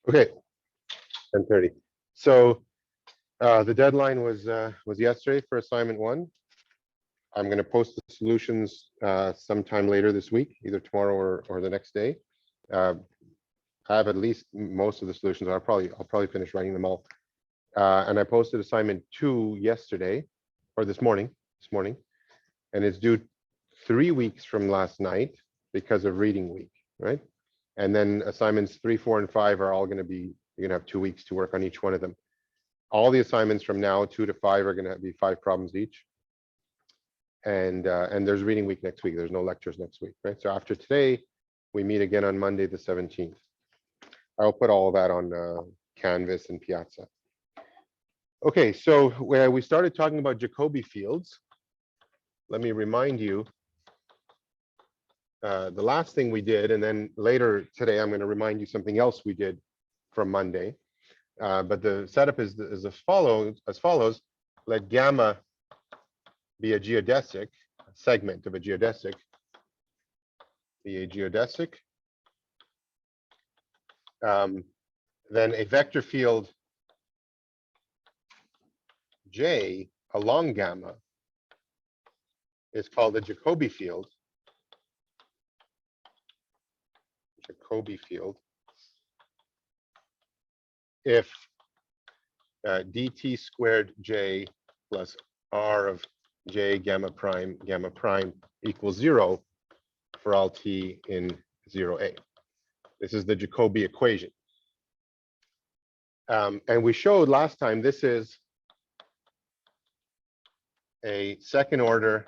Okay, 10:30. So the deadline was yesterday for assignment 1. I'm going to post the solutions sometime later this week, either tomorrow or the next day. I have at least most of the solutions. I'll probably finish writing them all. And I posted assignment 2 yesterday, or this morning, and it's due 3 weeks from last night because of reading week, right? And then assignments 3, 4, and 5 are all going to be, you're going to have 2 weeks to work on each one of them. All the assignments from now 2 to 5 are going to be 5 problems each. And there's reading week next week. There's no lectures next week, right? So after today, we meet again on Monday the 17th. I'll put all of that on Canvas and Piazza. Okay, so where we started talking about Jacobi fields, let me remind you the last thing we did, and then later today, I'm going to remind you something else we did from Monday. But the setup is as follows. Let gamma be a geodesic, a segment of a geodesic, be a geodesic. Then a vector field J along gamma is called a Jacobi field. Jacobi field. If dt squared J plus R of J gamma prime equals 0 for all t in 0a. This is the Jacobi equation. And we showed last time this is a second order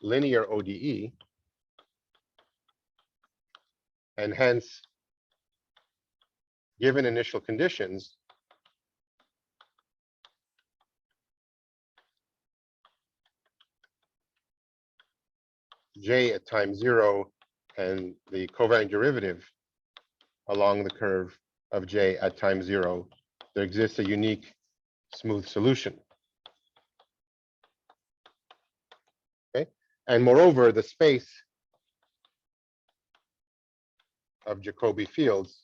linear ODE, and hence, given initial conditions, J at time 0 and the covariant derivative along the curve of J at time 0, there exists a unique smooth solution. Okay, and moreover, the space of Jacobi fields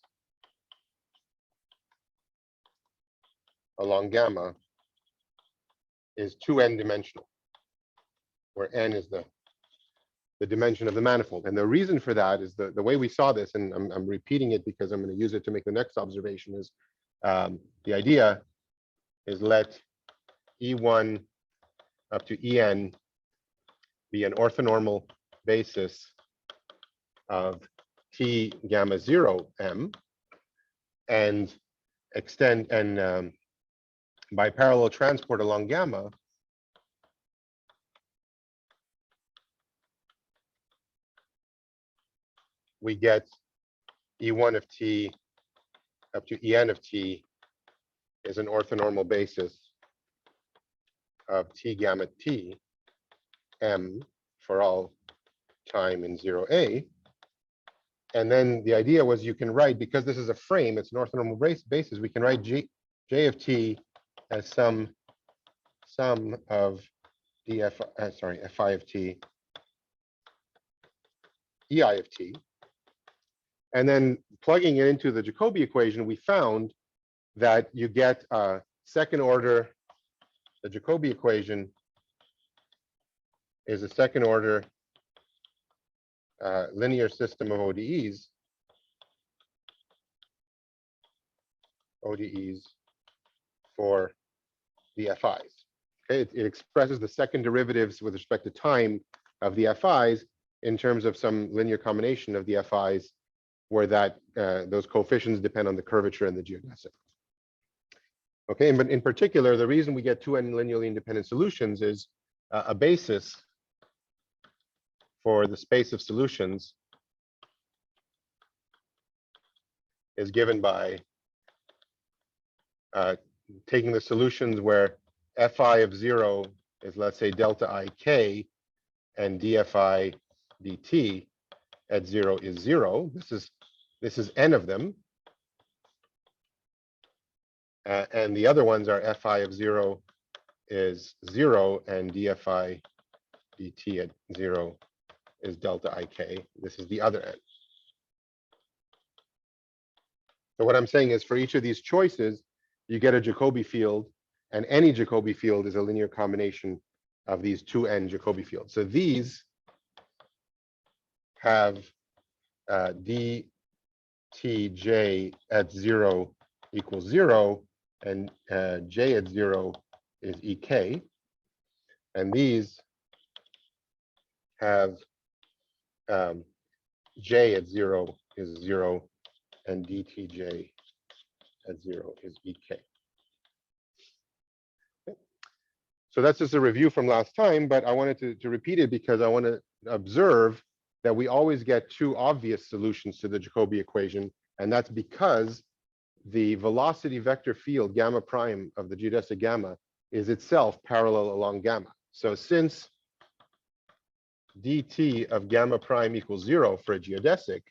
along gamma is 2n dimensional, where n is the dimension of the manifold. And the reason for that is the way we saw this, and I'm repeating it because I'm going to use it to make the next observation, is the idea is let E1 up to En be an orthonormal basis of T gamma 0 M, and extend, and by parallel transport along gamma, we get E1 of T up to En of T is an orthonormal basis of T gamma T M for all time in 0a. And then the idea was you can write, because this is a frame, it's an orthonormal basis, we can write J of T as sum of df, Fi of T, Ei of T. And then plugging it into the Jacobi equation, we found that you get a second order, the Jacobi equation is a second order linear system of ODEs for the FIs. Okay, it expresses the second derivatives with respect to time of the FIs in terms of some linear combination of the FIs where that those coefficients depend on the curvature and the geodesic. Okay, but in particular, the reason we get 2n linearly independent solutions is a basis for the space of solutions is given by taking the solutions where Fi of 0 is, let's say, delta ik, and dfi dt at 0 is 0. This is n of them. And the other ones are Fi of 0 is 0 and dfi dt at 0 is delta ik. This is the other n. So what I'm saying is for each of these choices, you get a Jacobi field, and any Jacobi field is a linear combination of these two n Jacobi fields. So these have dtj at 0 equals 0, and j at 0 is ek. And these have j at 0 is 0, and dtj at 0 is ek. So that's just a review from last time, but I wanted to repeat it because I want to observe that we always get two obvious solutions to the Jacobi equation, and that's because the velocity vector field gamma prime of the geodesic gamma is itself parallel along gamma. So since dt of gamma prime equals 0 for a geodesic,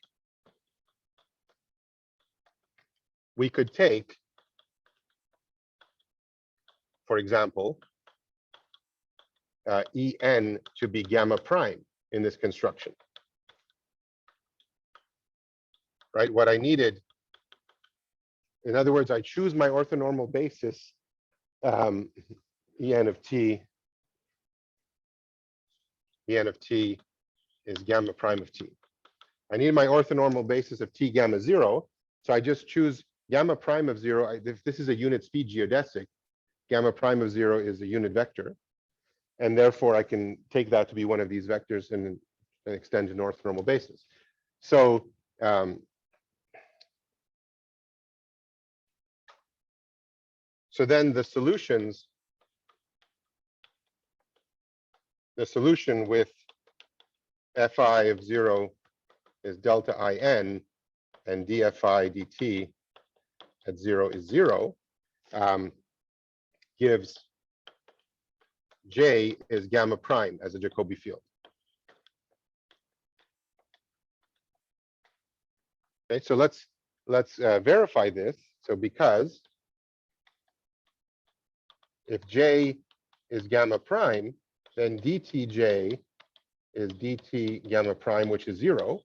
we could take, for example, En to be gamma prime in this construction. Right? What I needed, in other words, I choose my orthonormal basis, En of t is gamma prime of t. I need my orthonormal basis of t gamma 0, so I just choose gamma prime of 0. If this is a unit speed geodesic, gamma prime of 0 is a unit vector, and therefore I can take that to be one of these vectors and extend an orthonormal basis. So so then the solution with fi of 0 is delta in, and dfi dt at 0 is 0, gives j is gamma prime as a Jacobi field. Okay, so let's verify this. So because if j is gamma prime, then dtj is dt gamma prime, which is 0.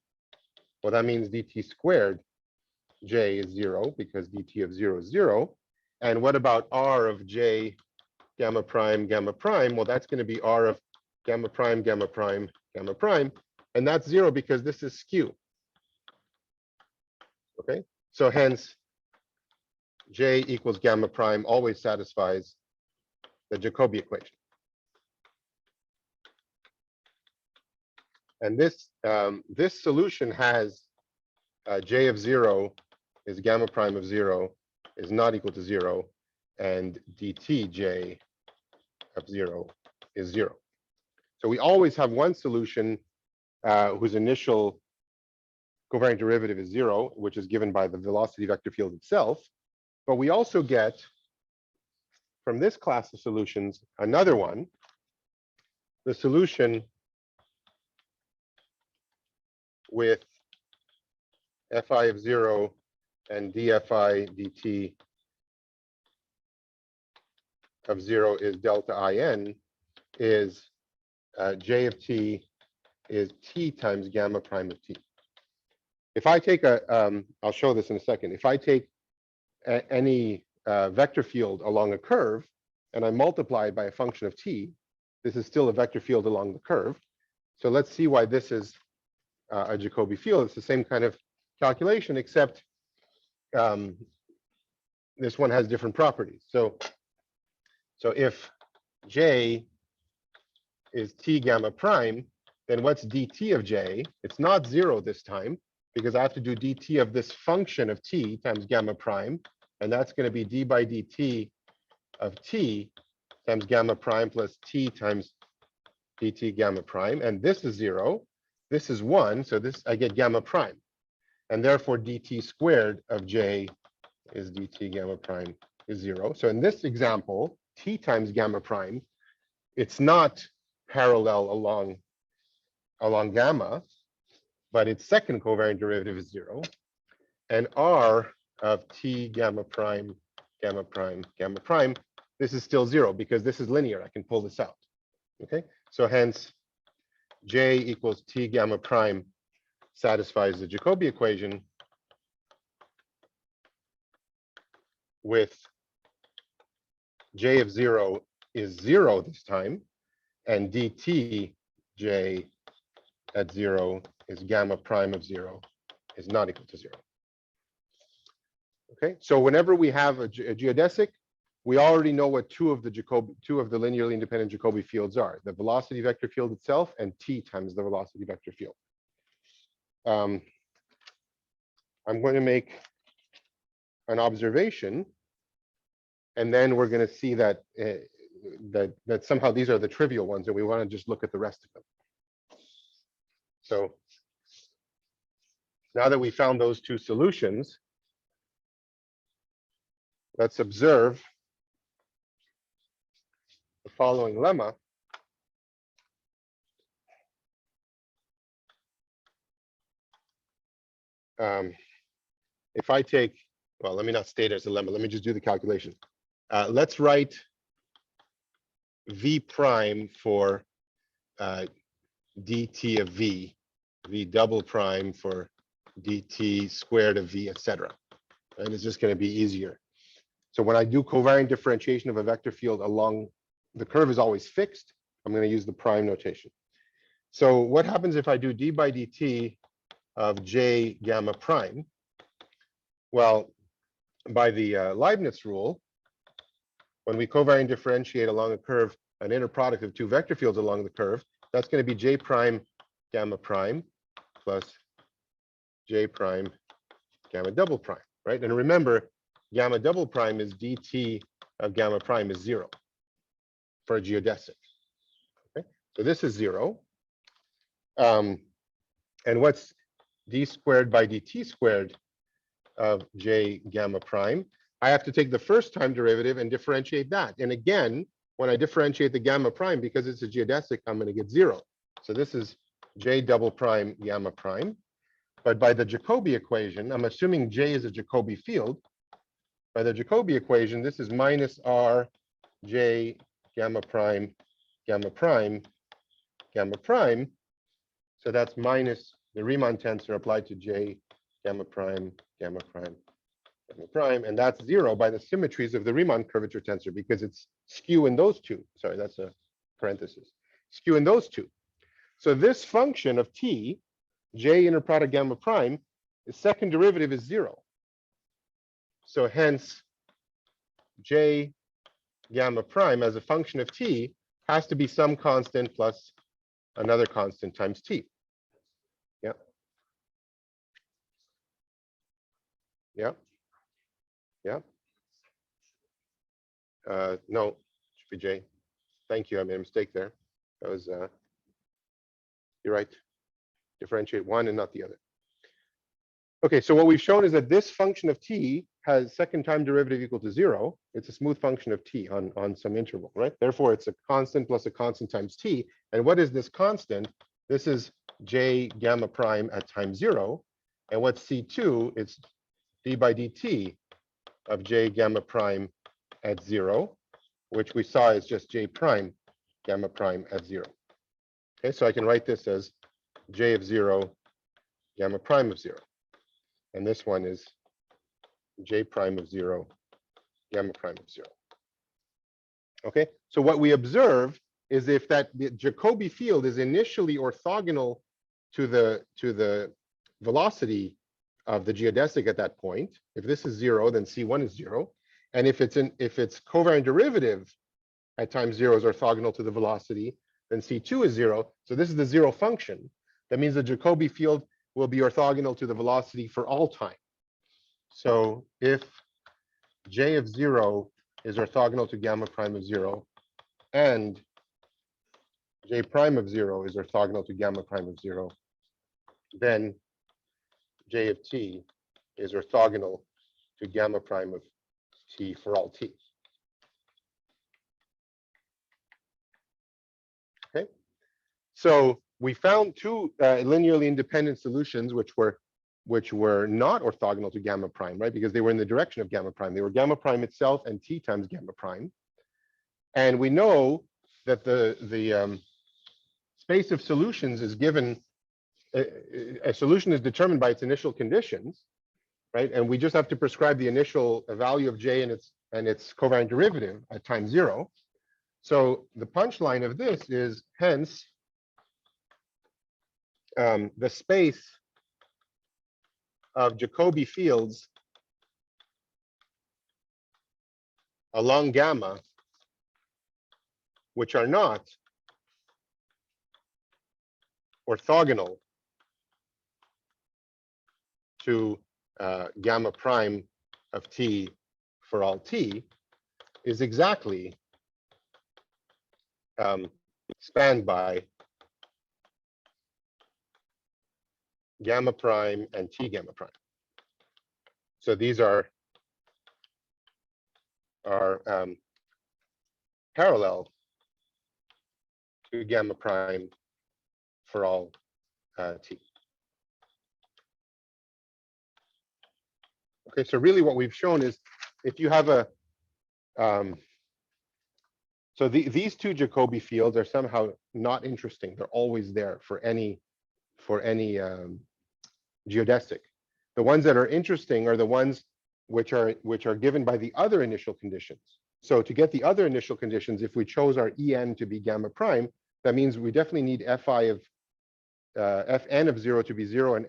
Well, that means dt squared j is 0 because dt of 0 is 0. And what about r of j gamma prime, gamma prime? Well, that's going to be r of gamma prime, gamma prime, gamma prime. And that's 0 because this is skew. Okay, so hence j equals gamma prime always satisfies the Jacobi equation. And this this solution has j of 0 is gamma prime of 0 is not equal to 0, and dtj of 0 is 0. So we always have one solution whose initial covariant derivative is 0, which is given by the velocity vector field itself. But we also get, from this class of solutions, another one, the solution with fi of 0 and dfi dt of 0 is delta in, is j of t is t times gamma prime of t. If I take I'll show this in a second. If I take any vector field along a curve and I multiply it by a function of t, this is still a vector field along the curve. So let's see why this is a Jacobi field. It's the same kind of calculation, except this one has different properties. So if j is t gamma prime, then what's dt of j? It's not 0 this time, because I have to do dt of this function of t times gamma prime, and that's going to be d by dt of t times gamma prime plus t times dt gamma prime, and this is 0, this is 1, so this I get gamma prime, and therefore dt squared of j is dt gamma prime is 0. So in this example, t times gamma prime, it's not parallel along gamma, but its second covariant derivative is 0, and r of t gamma prime, gamma prime, gamma prime, this is still 0 because this is linear. I can pull this out. Okay, so hence j equals t gamma prime satisfies the Jacobi equation. with j of 0 is 0 this time, and dt j at 0 is gamma prime of 0 is not equal to 0. Okay, so whenever we have a geodesic, we already know what two of the linearly independent Jacobi fields are: the velocity vector field itself and t times the velocity vector field. I'm going to make an observation, and then we're going to see that that somehow these are the trivial ones, and we want to just look at the rest of them. So now that we found those two solutions, let's observe the following lemma. If I take, well, let me not state it as a lemma. Let me just do the calculation. Let's write v prime for dt of v, v double prime for dt squared of v, etc. And it's just going to be easier. So when I do covariant differentiation of a vector field along the curve is always fixed, I'm going to use the prime notation. So what happens if I do d by dt of j gamma prime? Well, by the Leibniz rule, when we covariant differentiate along a curve an inner product of two vector fields along the curve, that's going to be j prime gamma prime plus j prime gamma double prime, right? And remember, gamma double prime is dt of gamma prime is 0 for a geodesic. Okay, so this is 0. And what's d squared by dt squared of j gamma prime? I have to take the first time derivative and differentiate that. And again, when I differentiate the gamma prime, because it's a geodesic, I'm going to get 0. So this is j double prime gamma prime. But by the Jacobi equation, I'm assuming j is a Jacobi field. By the Jacobi equation, this is minus r j gamma prime gamma prime gamma prime. So that's minus the Riemann tensor applied to j gamma prime gamma prime gamma prime, and that's 0 by the symmetries of the Riemann curvature tensor, because it's skew in those two. Sorry, that's a parenthesis. Skew in those two. So this function of t, j inner product gamma prime, the second derivative is 0. So hence, j gamma prime as a function of t has to be some constant plus another constant times t. Yeah. Yeah. Yeah. No, it should be j. Thank you. I made a mistake there. That was, you're right. Differentiate one and not the other. Okay, so what we've shown is that this function of t has second time derivative equal to 0. It's a smooth function of t on some interval, right? Therefore, it's a constant plus a constant times t. And what is this constant? This is j gamma prime at time 0. And what's c2? It's d by dt of j gamma prime at 0, which we saw is just j prime gamma prime at 0. Okay, so I can write this as j of 0 gamma prime of 0. And this one is j prime of 0 gamma prime of 0. Okay, so what we observe is if that the Jacobi field is initially orthogonal to the velocity of the geodesic at that point, if this is 0, then c1 is 0. And if its covariant derivative at time 0 is orthogonal to the velocity, then c2 is 0. So this is the 0 function. That means the Jacobi field will be orthogonal to the velocity for all time. So if j of 0 is orthogonal to gamma prime of 0, and j prime of 0 is orthogonal to gamma prime of 0, then j of t is orthogonal to gamma prime of t for all t. Okay, so we found two linearly independent solutions which were not orthogonal to gamma prime, right? Because they were in the direction of gamma prime. They were gamma prime itself and t times gamma prime. And we know that the space of solutions is given, a solution is determined by its initial conditions, right? And we just have to prescribe the initial value of J and its covariant derivative at time 0. So the punchline of this is hence the space of Jacobi fields along gamma, which are not orthogonal to gamma prime of t for all t, is exactly spanned by gamma prime and t gamma prime. So these are parallel to gamma prime for all t. Okay, so really what we've shown is if you have a so these two Jacobi fields are somehow not interesting. They're always there for any geodesic. The ones that are interesting are the ones which are given by the other initial conditions. So to get the other initial conditions, if we chose our En to be gamma prime, that means we definitely need Fi of Fn of 0 to be 0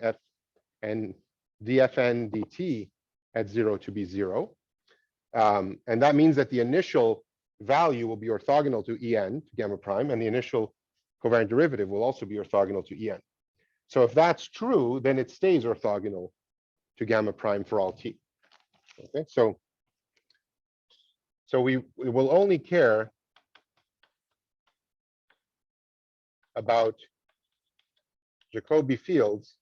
and dFn dt at 0 to be 0. And that means that the initial value will be orthogonal to En, to gamma prime, and the initial covariant derivative will also be orthogonal to En. So if that's true, then it stays orthogonal to gamma prime for all t. Okay, so we will only care about Jacobi fields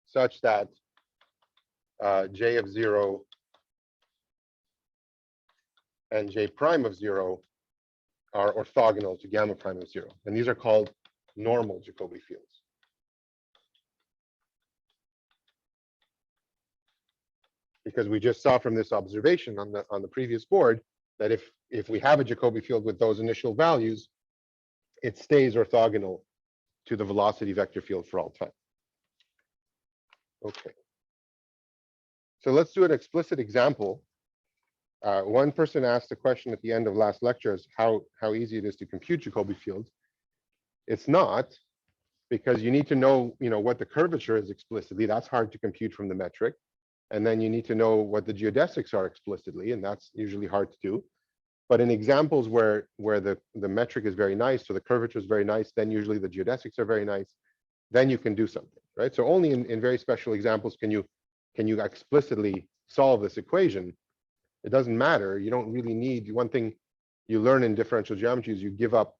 such that J of 0 and J prime of 0 are orthogonal to gamma prime of 0. And these are called normal Jacobi fields. Because we just saw from this observation on the previous board that if we have a Jacobi field with those initial values, it stays orthogonal to the velocity vector field for all time. Okay. So let's do an explicit example. One person asked a question at the end of last lecture is how easy it is to compute Jacobi fields. It's not, because you need to know, what the curvature is explicitly. That's hard to compute from the metric. And then you need to know what the geodesics are explicitly, and that's usually hard to do. But in examples where the metric is very nice, so the curvature is very nice, then usually the geodesics are very nice, then you can do something, right? So only in very special examples can you explicitly solve this equation. It doesn't matter. You don't really need, one thing you learn in differential geometry is you give up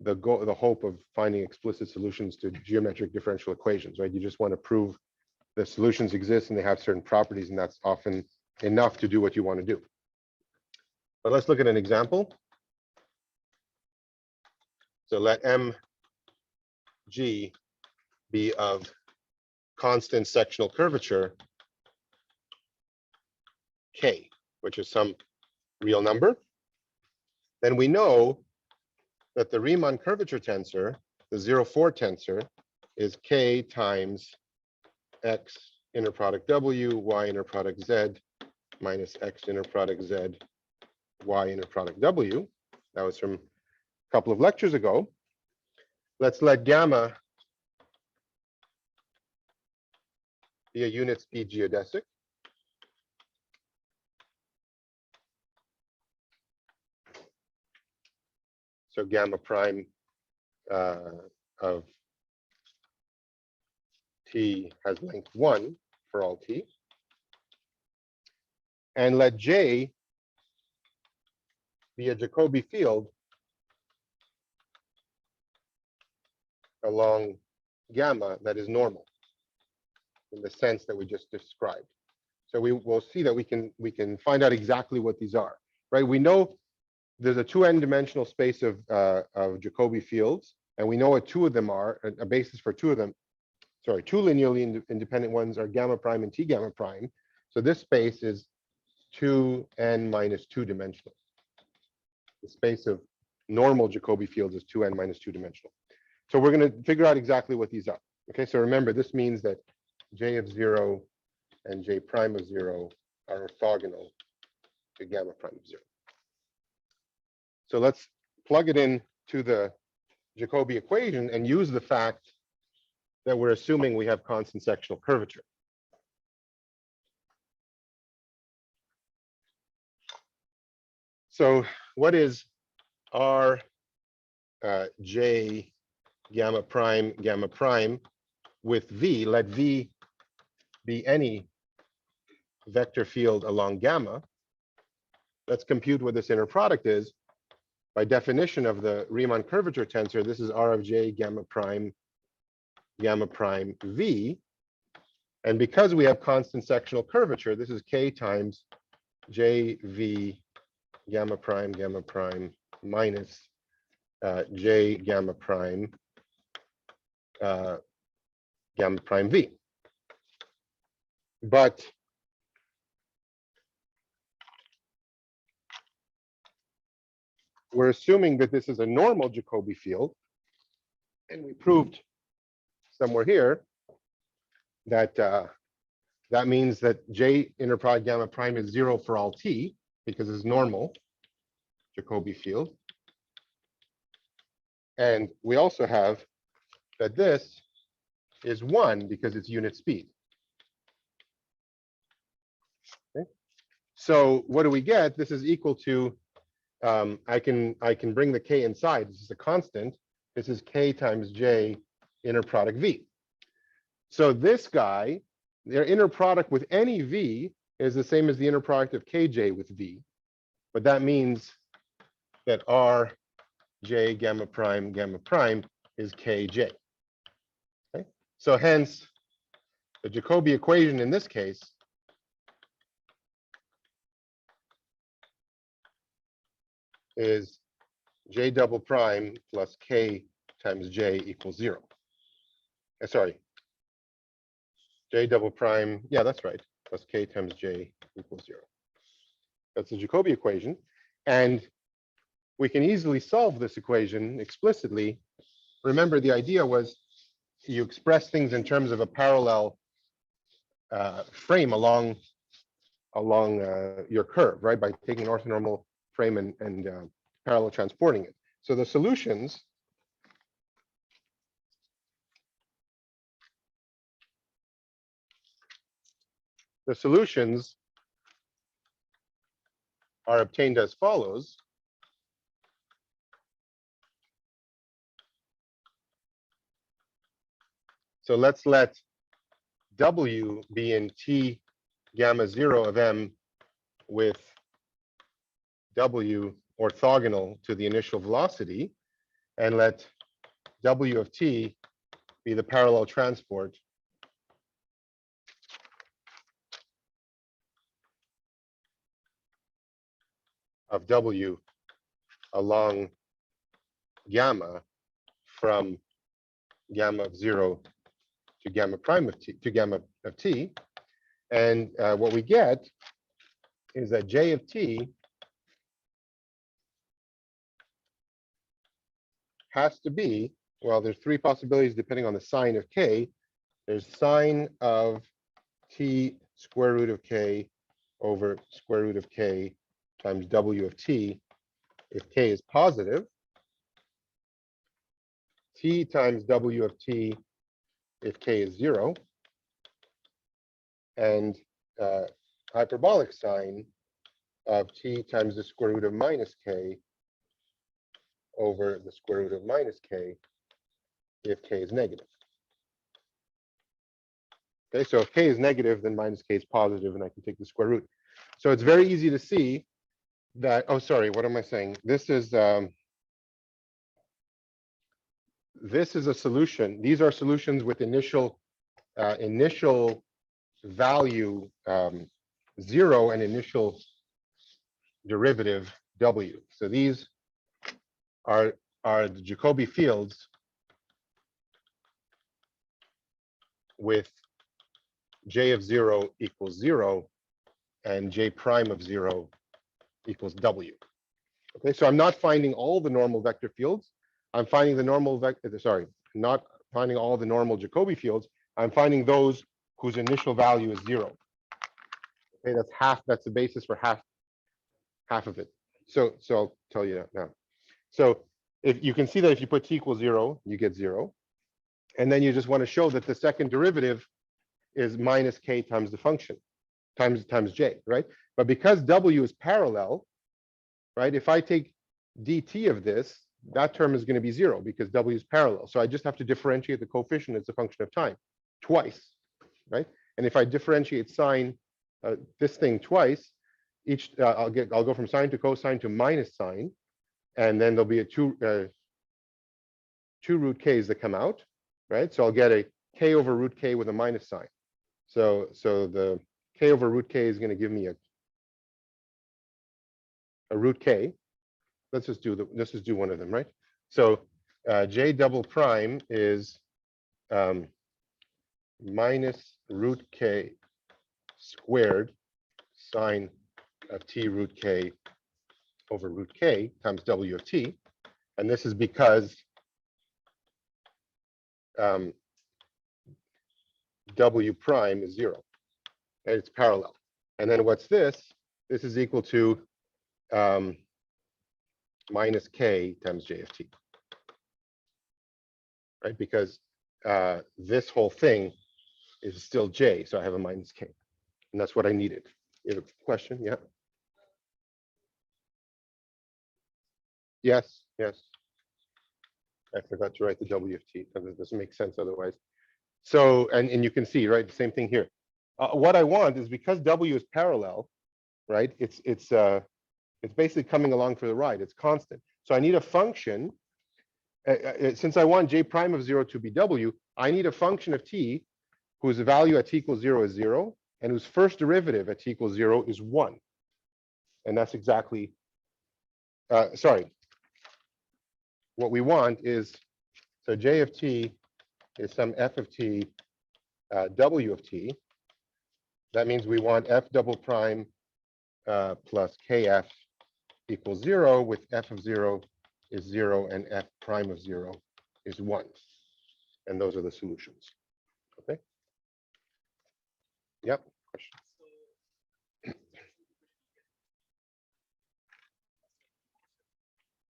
the hope of finding explicit solutions to geometric differential equations, right? You just want to prove the solutions exist and they have certain properties, and that's often enough to do what you want to do. But let's look at an example. So let mg be of constant sectional curvature k, which is some real number. Then we know that the Riemann curvature tensor, the 0,4 tensor, is k times x inner product w, y inner product z, minus x inner product z, y inner product w. That was from a couple of lectures ago. Let's let gamma be a unit speed geodesic. So gamma prime of t has length 1 for all t. And let J be a Jacobi field along gamma that is normal in the sense that we just described. So we will see that we can find out exactly what these are, right? We know there's a 2n dimensional space of Jacobi fields, and we know what two of them are, a basis for two of them. Sorry, two linearly independent ones are gamma prime and t gamma prime. So this space is 2n minus 2 dimensional. The space of normal Jacobi fields is 2n minus 2 dimensional. So we're going to figure out exactly what these are. Okay, so remember, this means that J of 0 and J prime of 0 are orthogonal to gamma prime of 0. So let's plug it in to the Jacobi equation and use the fact that we're assuming we have constant sectional curvature. So what is R J gamma prime with V? Let V be any vector field along gamma. Let's compute what this inner product is. By definition of the Riemann curvature tensor, this is R of J gamma prime V. And because we have constant sectional curvature, this is K times J V gamma prime minus J gamma prime V. But we're assuming that this is a normal Jacobi field, and we proved somewhere here that that means that J inner product gamma prime is 0 for all t, because it's normal Jacobi field. And we also have that this is 1 because it's unit speed. Okay. So what do we get? This is equal to, I can bring the k inside. This is a constant. This is k times j inner product v. So this guy, their inner product with any v is the same as the inner product of kj with v. But that means that R J gamma prime is kj. Okay? So hence, the Jacobi equation in this case is J double prime plus k times j equals 0. Sorry, J double prime, yeah, that's right, plus k times j equals 0. That's the Jacobi equation. And we can easily solve this equation explicitly. Remember, the idea was you express things in terms of a parallel frame along your curve, right? By taking an orthonormal frame and parallel transporting it. So the solutions are obtained as follows. So let's let W be in T gamma 0 of M with W orthogonal to the initial velocity, and let W of T be the parallel transport of W along gamma from gamma of 0 to gamma prime of T to gamma of T. And what we get is that J of T has to be, well, there's 3 possibilities depending on the sign of K. There's sine of T square root of K over square root of K times W of T if K is positive, T times W of T if K is 0, and hyperbolic sine of T times the square root of minus K over the square root of minus K if K is negative. Okay, so if K is negative, then minus K is positive, and I can take the square root. So it's very easy to see that, oh, sorry, what am I saying? This is a solution. These are solutions with initial value 0 and initial derivative W. So these are the Jacobi fields with J of 0 equals 0 and J prime of 0 equals W. Okay, so I'm not finding all the normal vector fields. I'm finding the normal vector, sorry, not finding all the normal Jacobi fields. I'm finding those whose initial value is 0. Okay, that's half. That's the basis for half of it. So I'll tell you that now. So if you can see that if you put t equals 0, you get 0. And then you just want to show that the second derivative is minus k times the function, times j, right? But because w is parallel, right? If I take dt of this, that term is going to be 0 because w is parallel. So I just have to differentiate the coefficient as a function of time twice, right? And if I differentiate sine this thing twice, I'll go from sine to cosine to minus sine, and then there'll be a two root k's that come out, right? So I'll get a k over root k with a minus sign. So the k over root k is going to give me a root k. Let's just do one of them, right? So j double prime is minus root k squared sine of t root k over root k times w of t. And this is because w prime is 0, and it's parallel. And then what's this? This is equal to minus k times j of t, right? Because this whole thing is still j, so I have a minus k, and that's what I needed. You have a question? Yeah. Yes. I forgot to write the w of t because it doesn't make sense otherwise. So, and you can see, right, the same thing here. What I want is, because w is parallel, right? It's basically coming along for the ride. It's constant. So I need a function. Since I want j prime of 0 to be w, I need a function of t whose value at t equals 0 is 0, and whose first derivative at t equals 0 is 1. And that's exactly, sorry. What we want is, so j of t is some f of t, w of t. That means we want f double prime plus kf equals 0, with f of 0 is 0 and f prime of 0 is 1. And those are the solutions. Okay. Yep. Question.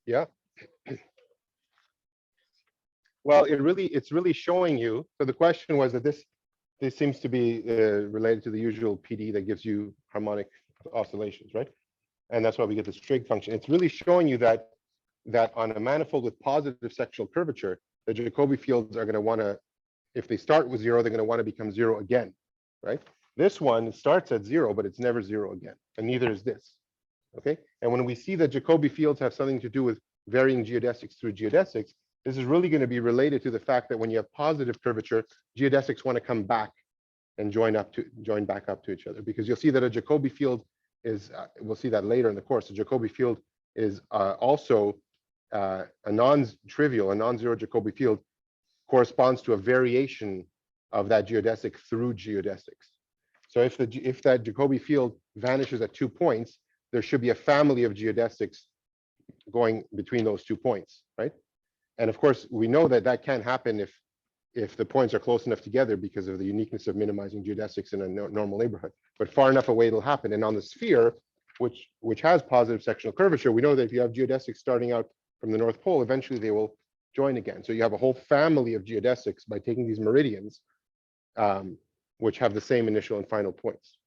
Yeah. Well, it's really showing you. So the question was that this seems to be related to the usual PD that gives you harmonic oscillations, right? And that's why we get this trig function. It's really showing you that on a manifold with positive sectional curvature, the Jacobi fields are going to want to, if they start with 0, they're going to want to become 0 again, right? This one starts at 0, but it's never 0 again, and neither is this. Okay, and when we see that Jacobi fields have something to do with varying geodesics through geodesics, this is really going to be related to the fact that when you have positive curvature, geodesics want to come back and join back up to each other, because you'll see that a Jacobi field is, we'll see that later in the course, a Jacobi field is also a non-trivial, a non-zero Jacobi field corresponds to a variation of that geodesic through geodesics. So if that Jacobi field vanishes at 2 points, there should be a family of geodesics going between those 2 points, right? And of course, we know that that can't happen if the points are close enough together because of the uniqueness of minimizing geodesics in a normal neighborhood. But far enough away, it'll happen. And on the sphere, which has positive sectional curvature, we know that if you have geodesics starting out from the North Pole, eventually they will join again. So you have a whole family of geodesics by taking these meridians, which have the same initial and final points.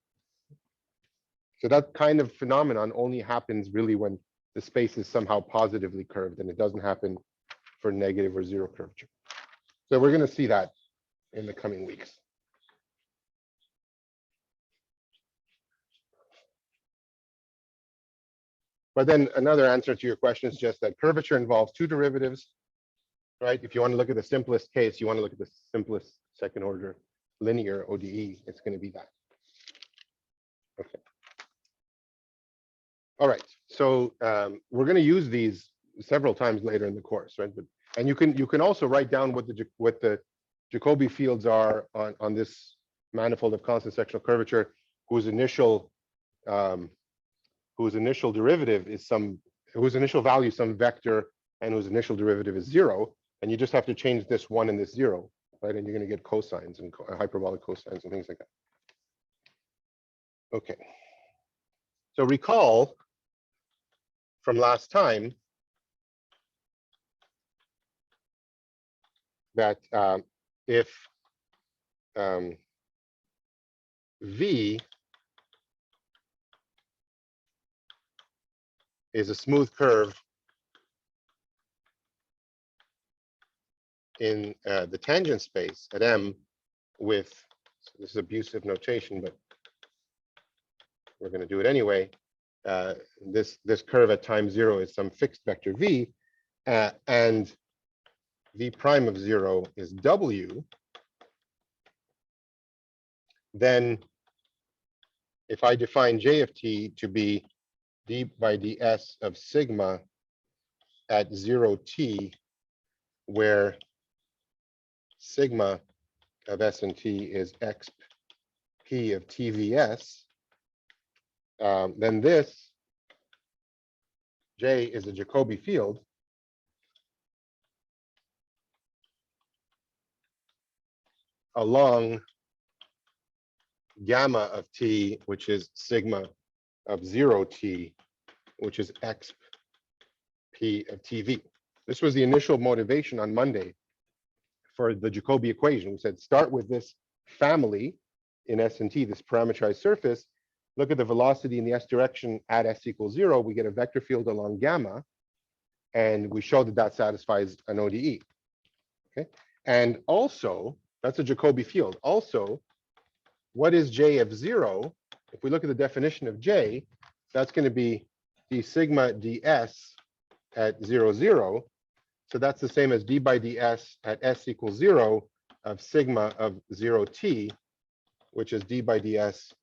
So that kind of phenomenon only happens really when the space is somehow positively curved, and it doesn't happen for negative or zero curvature. So we're going to see that in the coming weeks. But then another answer to your question is just that curvature involves 2 derivatives, right? If you want to look at the simplest case, you want to look at the simplest second order linear ODE, it's going to be that. Okay. All right. So we're going to use these several times later in the course, right? And you can also write down what the Jacobi fields are on this manifold of constant sectional curvature, whose initial derivative is whose initial value is some vector, and whose initial derivative is 0. And you just have to change this 1 and this 0 right? And you're going to get cosines and hyperbolic cosines and things like that. Okay. So recall from last time that if V is a smooth curve in the tangent space at M with, so this is abusive notation, but we're going to do it anyway. This curve at time 0 is some fixed vector V, and V prime of 0 is W, then if I define J of t to be d by ds of sigma at 0t, where sigma of S and T is xp of tvs, then this J is a Jacobi field along gamma of t, which is sigma of 0t, which is xp of tv. This was the initial motivation on Monday for the Jacobi equation. We said start with this family in S and T, this parameterized surface, look at the velocity in the s direction at s equals 0, we get a vector field along gamma, and we show that that satisfies an ODE. Okay, and also that's a Jacobi field. Also, what is J of 0? If we look at the definition of J, that's going to be d sigma ds at 0, 0. So that's the same as d by ds at s equals 0 of sigma of 0t, which is d by ds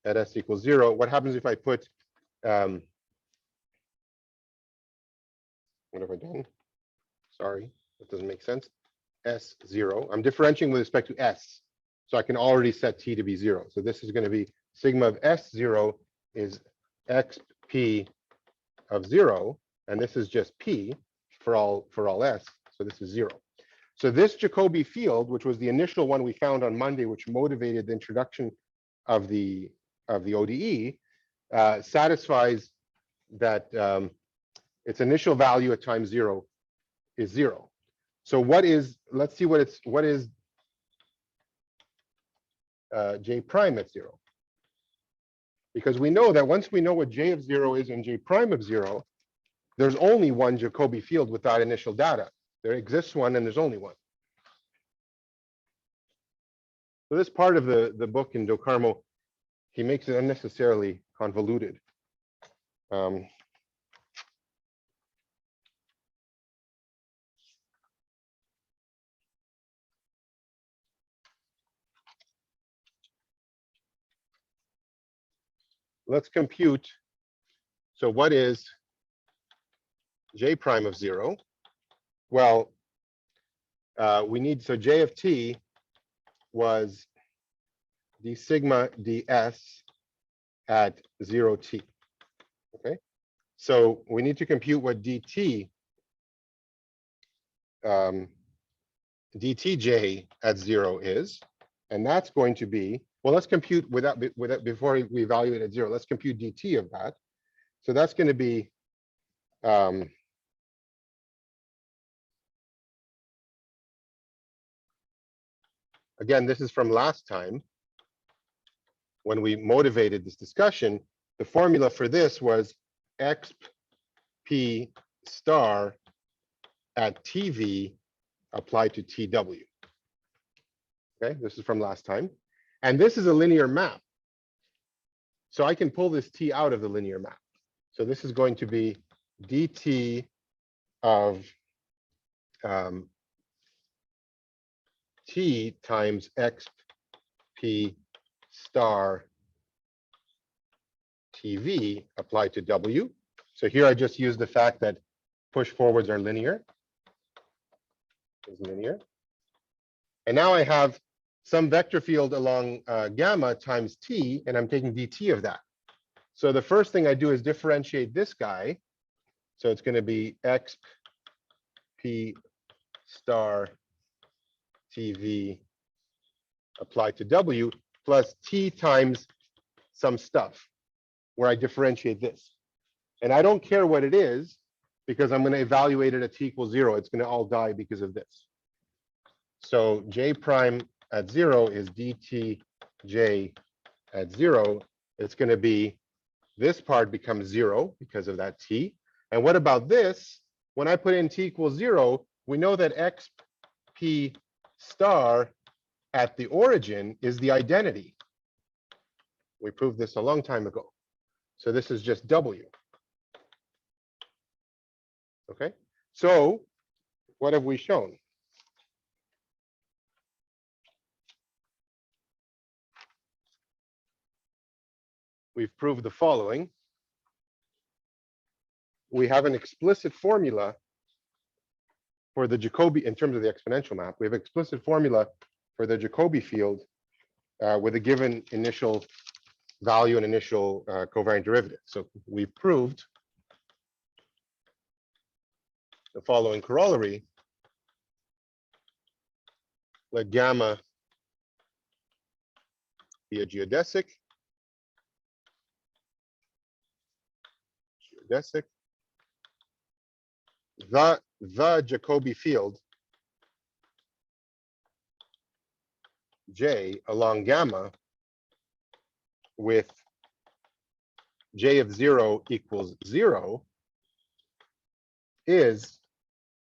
at s equals 0. What happens if I put, what have I done? Sorry, that doesn't make sense. S0. I'm differentiating with respect to s. So I can already set t to be 0. So this is going to be sigma of S0 is xp of 0. And this is just p for all s. So this is 0. So this Jacobi field, which was the initial one we found on Monday, which motivated the introduction of the ODE, satisfies that its initial value at time 0 is 0. So what is, let's see what is J prime at 0. Because we know that once we know what J of 0 is and J prime of 0, there's only one Jacobi field with that initial data. There exists one and there's only one. So this part of the book in Do Carmo, he makes it unnecessarily convoluted. Let's compute. So what is J prime of 0? Well, we need, so J of t was d sigma ds at 0t. Okay, so we need to compute what dt dtj at 0 is, and that's going to be, well, let's compute without before we evaluate at 0. Let's compute dt of that. So that's going to be again, this is from last time when we motivated this discussion. The formula for this was xp star at tv applied to tw. Okay, this is from last time. And this is a linear map. So I can pull this t out of the linear map. So this is going to be dt of t times xp star tv applied to w. So here I just use the fact that push forwards are linear. Is linear. And now I have some vector field along gamma times t, and I'm taking dt of that. So the first thing I do is differentiate this guy. So it's going to be xp star TV applied to W plus T times some stuff where I differentiate this. And I don't care what it is because I'm going to evaluate it at T equals 0. It's going to all die because of this. So J prime at 0 is dtj at 0. It's going to be, this part becomes 0 because of that T. And what about this? When I put in T equals 0, we know that xp star at the origin is the identity. We proved this a long time ago. So this is just W. Okay, so what have we shown? We've proved the following. We have an explicit formula for the Jacobi, in terms of the exponential map, we have an explicit formula for the Jacobi field with a given initial value and initial covariant derivative. So we've proved the following corollary. Let gamma be a geodesic. The Jacobi field J along gamma with J of 0 equals 0 is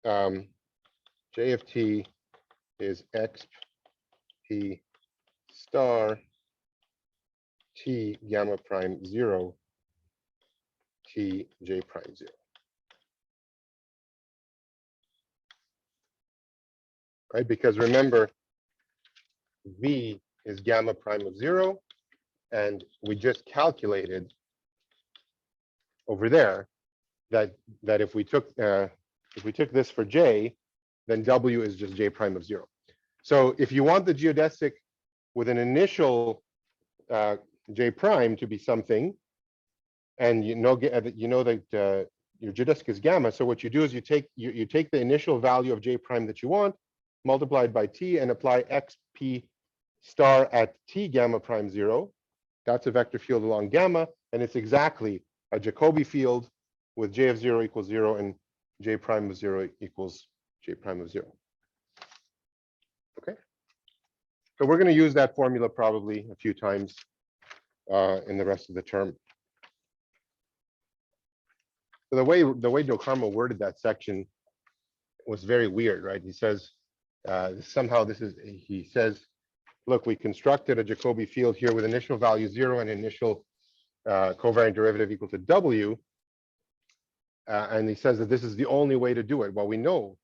J of T is xp star T gamma prime 0 T J prime 0. Right, because remember, V is gamma prime of 0, and we just calculated over there that if we took this for J, then W is just J prime of 0. So if you want the geodesic with an initial J prime to be something, and you know that your geodesic is gamma, so what you do is you take the initial value of J prime that you want, multiplied by T, and apply xp star at T gamma prime 0. That's a vector field along gamma, and it's exactly a Jacobi field with J of 0 equals 0 and J prime of 0 equals J prime of 0. Okay. So we're going to use that formula probably a few times in the rest of the term. So the way Joe Carmo worded that section was very weird, right? He says he says, look, we constructed a Jacobi field here with initial value 0 and initial covariant derivative equal to W. And he says that this is the only way to do it. Well, we know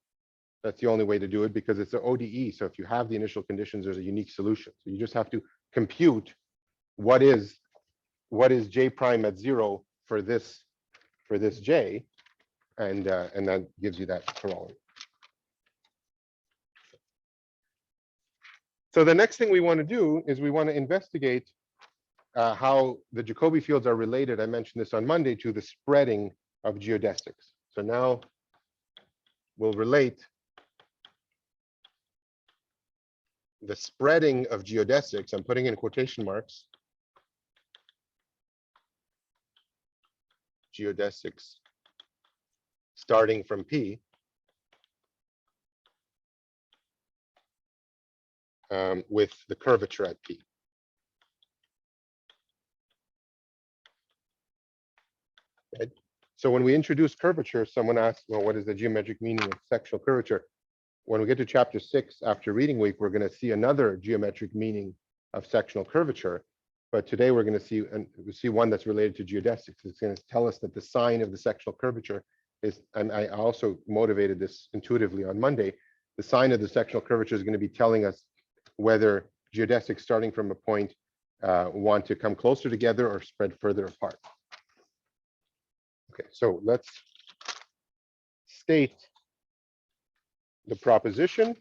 that's the only way to do it because it's an ODE. So if you have the initial conditions, there's a unique solution. So you just have to compute what is J prime at 0 for this J, and that gives you that corollary. So the next thing we want to do is we want to investigate how the Jacobi fields are related. I mentioned this on Monday, to the spreading of geodesics. So now we'll relate the spreading of geodesics. I'm putting in quotation marks. Geodesics starting from P. With the curvature at P. Right? So when we introduce curvature, someone asked, well, what is the geometric meaning of sectional curvature? When we get to chapter 6 after reading week, we're going to see another geometric meaning of sectional curvature. But today we're going to see one that's related to geodesics. It's going to tell us that the sign of the sectional curvature is, and I also motivated this intuitively on Monday, the sign of the sectional curvature is going to be telling us whether geodesics starting from a point want to come closer together or spread further apart. Okay, so let's state the proposition,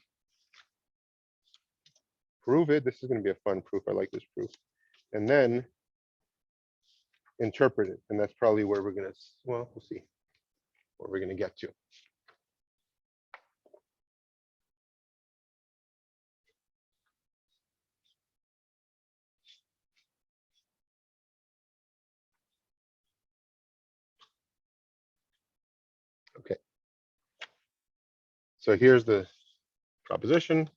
prove it. This is going to be a fun proof. I like this proof. And then interpret it. And that's probably where we're going to, well, we'll see where we're going to get to. So here's the proposition.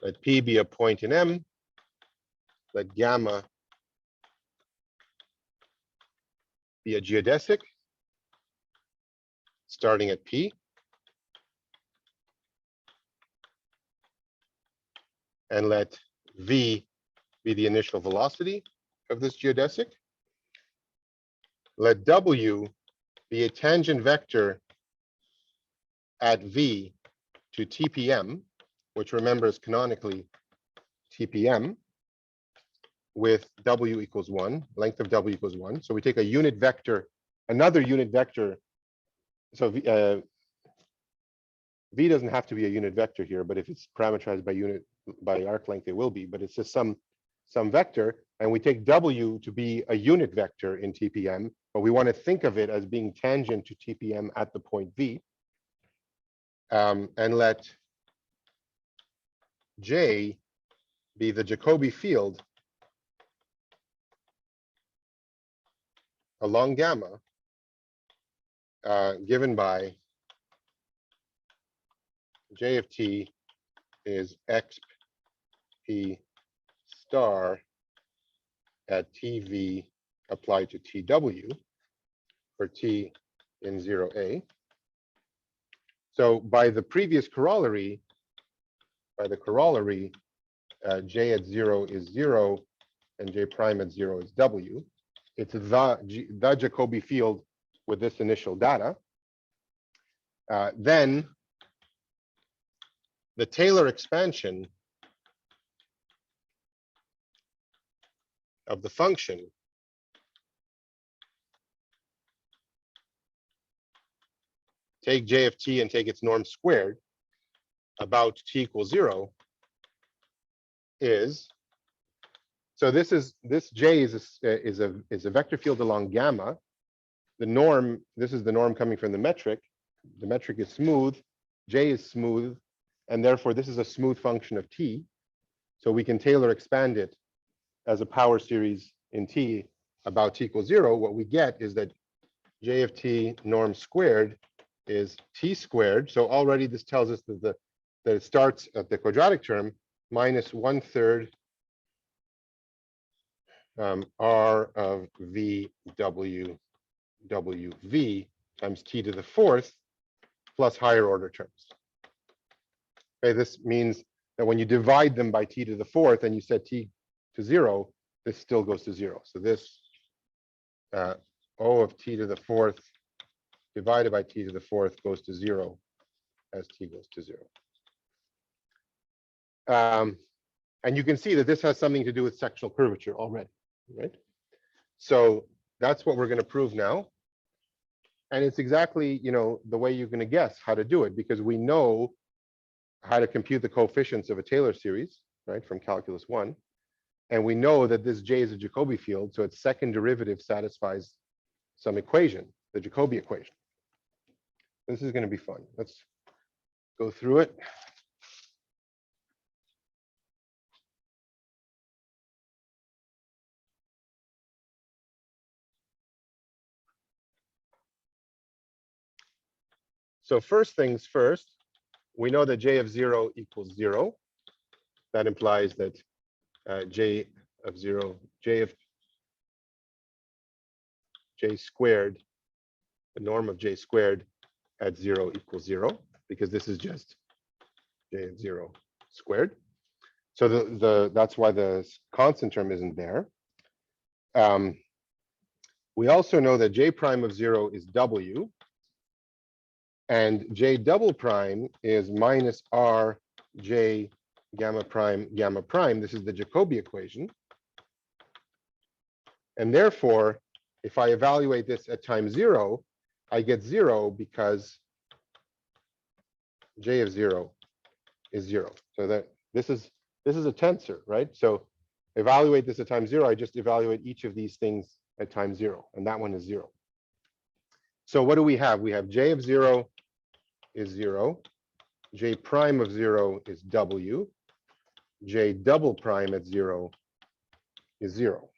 Let P be a point in M. Let gamma be a geodesic starting at P. And let V be the initial velocity of this geodesic. Let W be a tangent vector at V to TPM, which remember is canonically TPM, with W equals 1, length of W equals 1. So we take a unit vector, another unit vector. So V doesn't have to be a unit vector here, but if it's parameterized by arc length, it will be. But it's just some vector, and we take W to be a unit vector in TPM, but we want to think of it as being tangent to TPM at the point V. And let J be the Jacobi field along gamma given by J of T is XP star at TV applied to TW for T in 0A. So by the previous corollary, J at 0 is 0 and J prime at 0 is W. It's the Jacobi field with this initial data. Then the Taylor expansion of the function take J of T and take its norm squared about T equals 0 is, so this J is a vector field along gamma. The norm, this is the norm coming from the metric. The metric is smooth, J is smooth, and therefore this is a smooth function of T. So we can Taylor expand it as a power series in T about T equals 0. What we get is that J of T norm squared is T squared. So already this tells us that that it starts at the quadratic term minus 1/3 R of V W V times T to the 4th plus higher order terms. Okay, this means that when you divide them by T to the 4th and you set T to 0, this still goes to 0. So this O of T to the 4th divided by T to the 4th goes to 0 as T goes to 0. And you can see that this has something to do with sectional curvature already, right? So that's what we're going to prove now. And it's exactly, the way you're going to guess how to do it, because we know how to compute the coefficients of a Taylor series, right, from calculus 1. And we know that this J is a Jacobi field, so its second derivative satisfies some equation, the Jacobi equation. This is going to be fun. Let's go through it. So first things first, we know that J of 0 equals 0. That implies that J of 0, J squared, the norm of J squared at 0 equals 0, because this is just J of 0 squared. So that's why the constant term isn't there. We also know that J prime of 0 is W, and J double prime is minus R J gamma prime. This is the Jacobi equation. And therefore, if I evaluate this at time 0, I get 0 because J of 0 is 0. So that this is a tensor, right? So evaluate this at time 0, I just evaluate each of these things at time 0, and that one is 0. So what do we have? We have J of 0 is 0, J prime of 0 is W, J double prime at 0 is 0.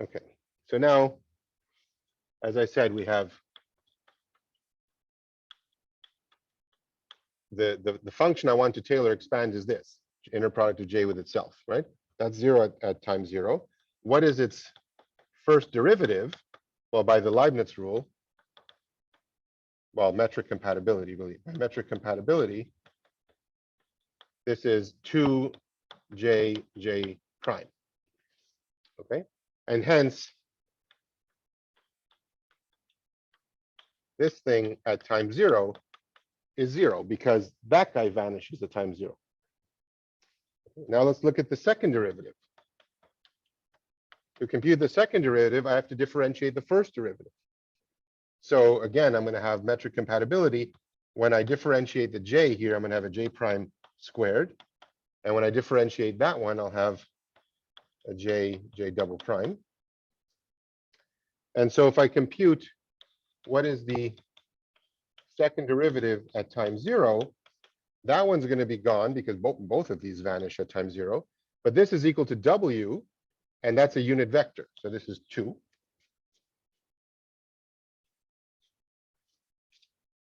Okay, so now as I said, we have the function I want to Taylor expand is this, inner product of J with itself, right? That's 0 at time 0. What is its first derivative? Well, by the Leibniz rule, well, metric compatibility, really. By metric compatibility, this is 2J prime. Okay, and hence this thing at time 0 is 0 because that guy vanishes at time 0. Now let's look at the second derivative. To compute the second derivative, I have to differentiate the first derivative. So again, I'm going to have metric compatibility. When I differentiate the J here, I'm going to have a J prime squared. And when I differentiate that one, I'll have a J double prime. And so if I compute what is the second derivative at time 0, that one's going to be gone because both of these vanish at time 0. But this is equal to W, and that's a unit vector. So this is 2.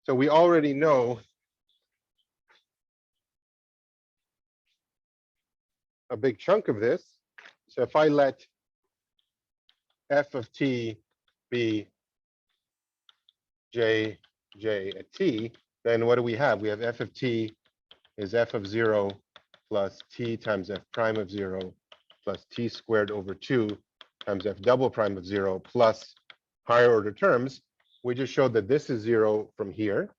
So we already know a big chunk of this. So if I let f of t be j at t, then what do we have? We have f of t is f of 0 plus t times f prime of 0 plus t squared over 2 times f double prime of 0 plus higher order terms. We just showed that this is 0 from here.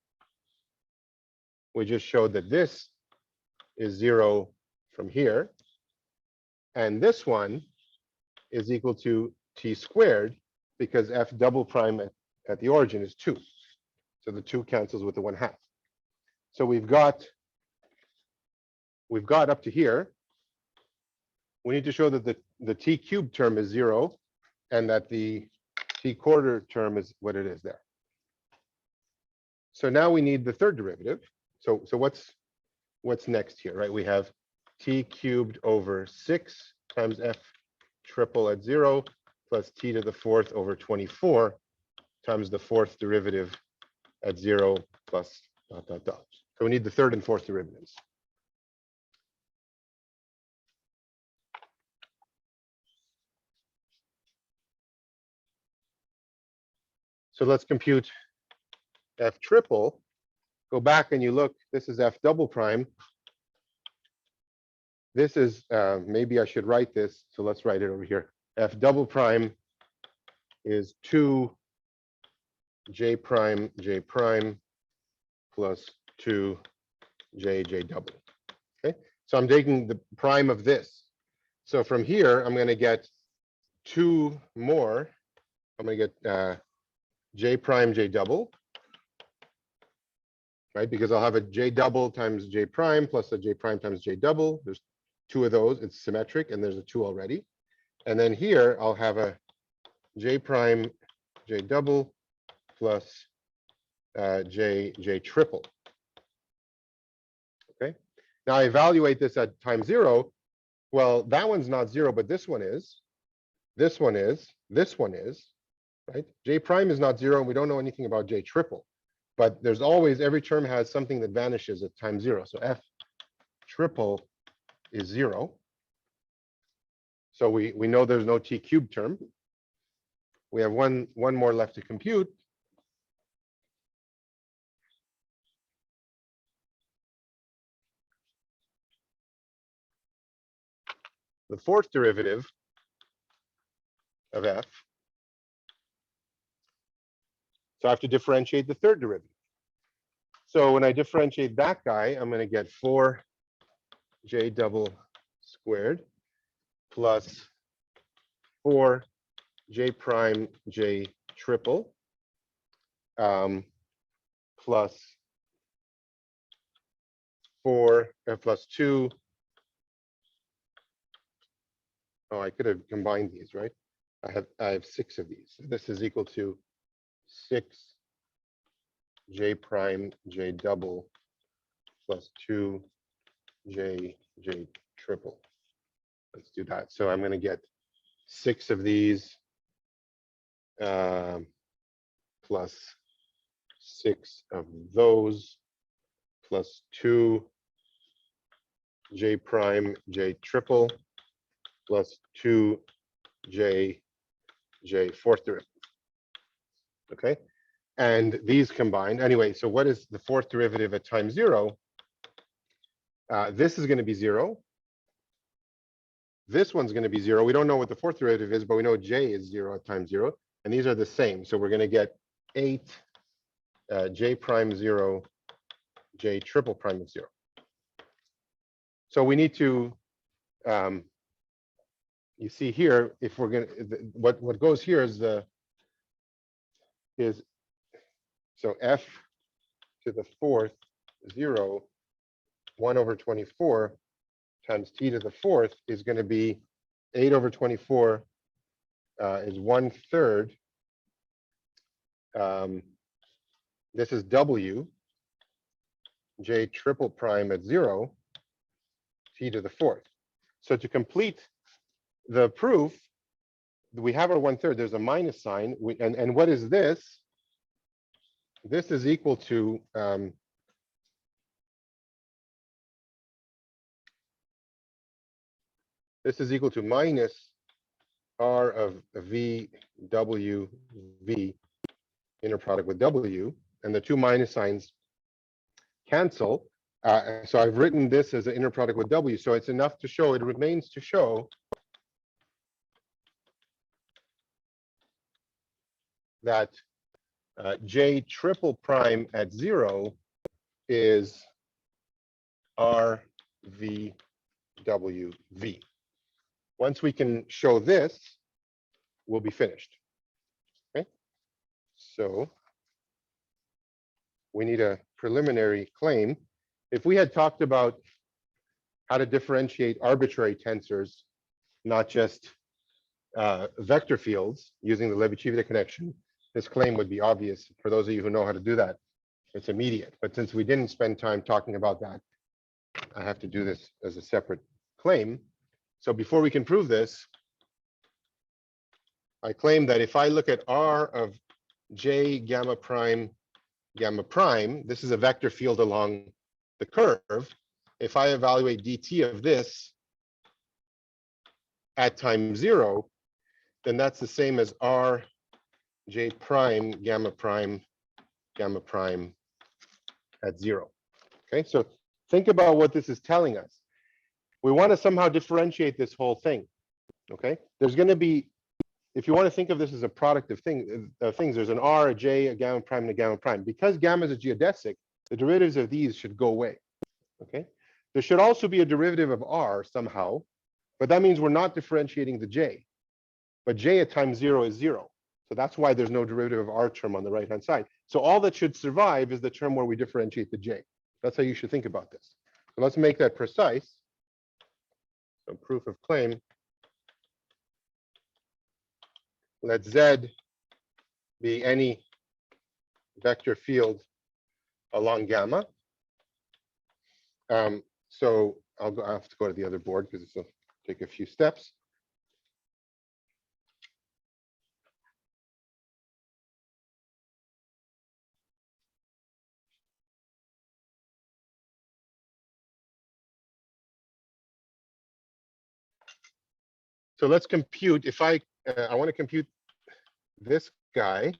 We just showed that this is 0 from here. And this one is equal to t squared because f double prime at the origin is 2. So the 2 cancels with the 1/2. So we've got up to here. We need to show that the t cubed term is 0 and that the t quarter term is what it is there. So now we need the third derivative. So what's next here, right? We have t cubed over 6 times f triple at 0 plus t to the 4th over 24 times the 4th derivative at 0 plus dot, dot, dot. So we need the third and fourth derivatives. So let's compute f triple. Go back and you look, this is f double prime. This is, maybe I should write this. So let's write it over here. F double prime is 2 j prime plus 2 j double. Okay, so I'm taking the prime of this. So from here, I'm going to get 2 more. I'm going to get j prime j double, right? Because I'll have a j double times j prime plus a j prime times j double. There's 2 of those. It's symmetric, and there's a 2 already. And then here, I'll have a j prime j double plus j triple. Okay. Now I evaluate this at time 0. Well, that one's not 0, but this one is. This one is. This one is. Right? J prime is not 0, and we don't know anything about j triple. But there's always, every term has something that vanishes at time 0. So f triple is 0. So we know there's no t cubed term. We have one more left to compute. The fourth derivative of f. So I have to differentiate the third derivative. So when I differentiate that guy, I'm going to get 4 j double squared plus 4 j prime j triple plus 4 plus 2. Oh, I could have combined these, right? I have 6 of these. This is equal to 6 j prime j double plus 2 j triple. Let's do that. So I'm going to get 6 of these. plus 6 of those plus 2 j prime j triple plus 2 j fourth derivative. Okay, and these combined anyway. So what is the fourth derivative at time 0? This is going to be 0. This one's going to be 0. We don't know what the fourth derivative is, but we know j is 0 at time 0, and these are the same. So we're going to get 8 j prime 0 j triple prime of 0. So we need to you see here, if we're going to, what goes here is so f to the fourth 0, 1 over 24 times t to the fourth is going to be 8 over 24 is 1/3. This is w j triple prime at 0 t to the fourth. So to complete the proof, we have our 1/3. There's a minus sign, and what is this? This is equal to minus r of v w v inner product with w, and the two minus signs cancel. So I've written this as an inner product with w. So it's enough to show. It remains to show that j triple prime at 0 is r v w v. Once we can show this, we'll be finished. Okay, so we need a preliminary claim. If we had talked about how to differentiate arbitrary tensors, not just vector fields using the Levi-Civita connection, this claim would be obvious for those of you who know how to do that. It's immediate. But since we didn't spend time talking about that, I have to do this as a separate claim. So before we can prove this, I claim that if I look at R of j gamma prime, this is a vector field along the curve. If I evaluate dt of this at time 0, then that's the same as R j prime gamma prime at 0. Okay, so think about what this is telling us. We want to somehow differentiate this whole thing. Okay, there's going to be, if you want to think of this as a product of things, there's an R, a J, a gamma prime, and a gamma prime. Because gamma is a geodesic, the derivatives of these should go away. Okay, there should also be a derivative of R somehow, but that means we're not differentiating the J. But J at time 0 is 0. So that's why there's no derivative of R term on the right-hand side. So all that should survive is the term where we differentiate the J. That's how you should think about this. So let's make that precise. So proof of claim. Let Z be any vector field along gamma. So I have to go to the other board because this will take a few steps. So let's compute. If I want to compute this guy.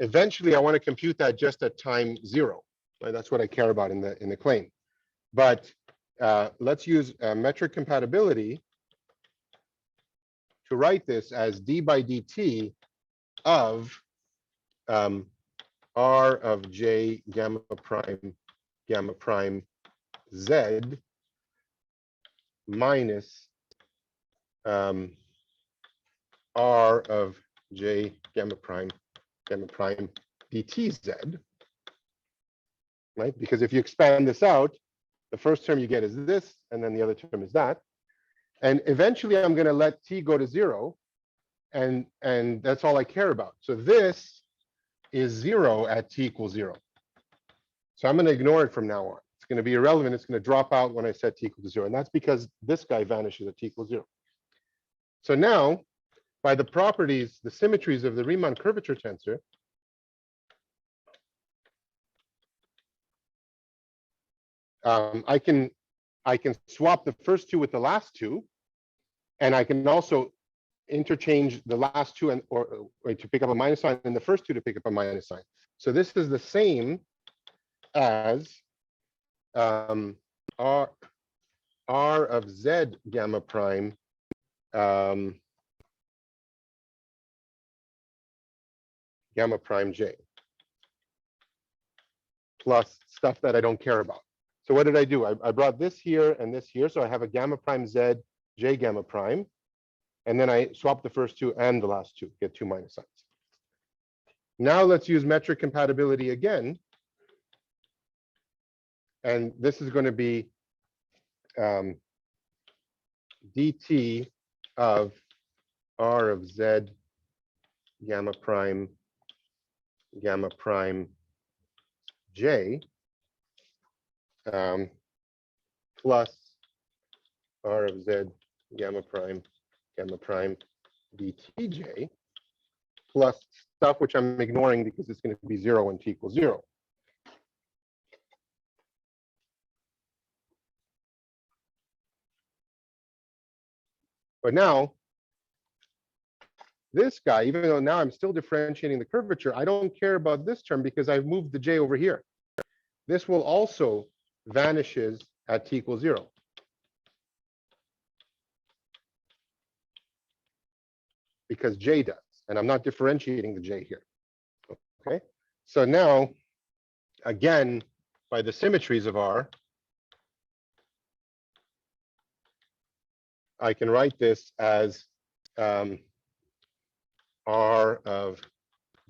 Eventually, I want to compute that just at time 0. Right? That's what I care about in the claim. But let's use metric compatibility to write this as d by dt of r of j gamma prime z minus r of j gamma prime dtz, right? Because if you expand this out, the first term you get is this, and then the other term is that. And eventually I'm going to let t go to 0, and that's all I care about. So this is 0 at t equals 0. So I'm going to ignore it from now on. It's going to be irrelevant. It's going to drop out when I set t equals to 0. And that's because this guy vanishes at t equals 0. So now, by the properties, the symmetries of the Riemann curvature tensor, I can swap the first two with the last two, and I can also interchange the last two and or to pick up a minus sign and the first two to pick up a minus sign. So this is the same as R of Z gamma prime gamma prime J plus stuff that I don't care about. So what did I do? I brought this here and this here. So I have a gamma prime Z, J gamma prime. And then I swap the first two and the last two, get two minus signs. Now let's use metric compatibility again. And this is going to be dt of R of Z gamma prime J plus R of Z gamma prime dtj plus stuff which I'm ignoring because it's going to be 0 when t equals 0. But now, this guy, even though now I'm still differentiating the curvature, I don't care about this term because I've moved the j over here. This will also vanishes at t equals 0. Because j does, and I'm not differentiating the j here. Okay, so now, again, by the symmetries of R, I can write this as R of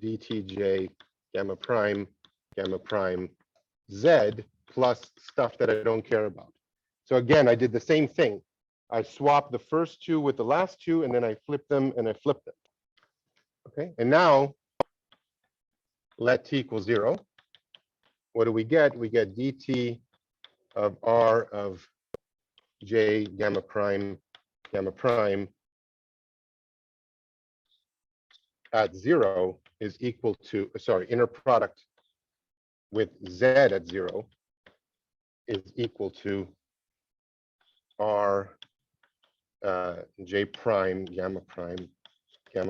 dtj gamma prime Z plus stuff that I don't care about. So again, I did the same thing. I swapped the first two with the last two, and then I flipped them and I flipped them. Okay, and now let t equal 0. What do we get? We get dt of R of J gamma prime at 0 is equal to, sorry, inner product with Z at 0 is equal to R J prime gamma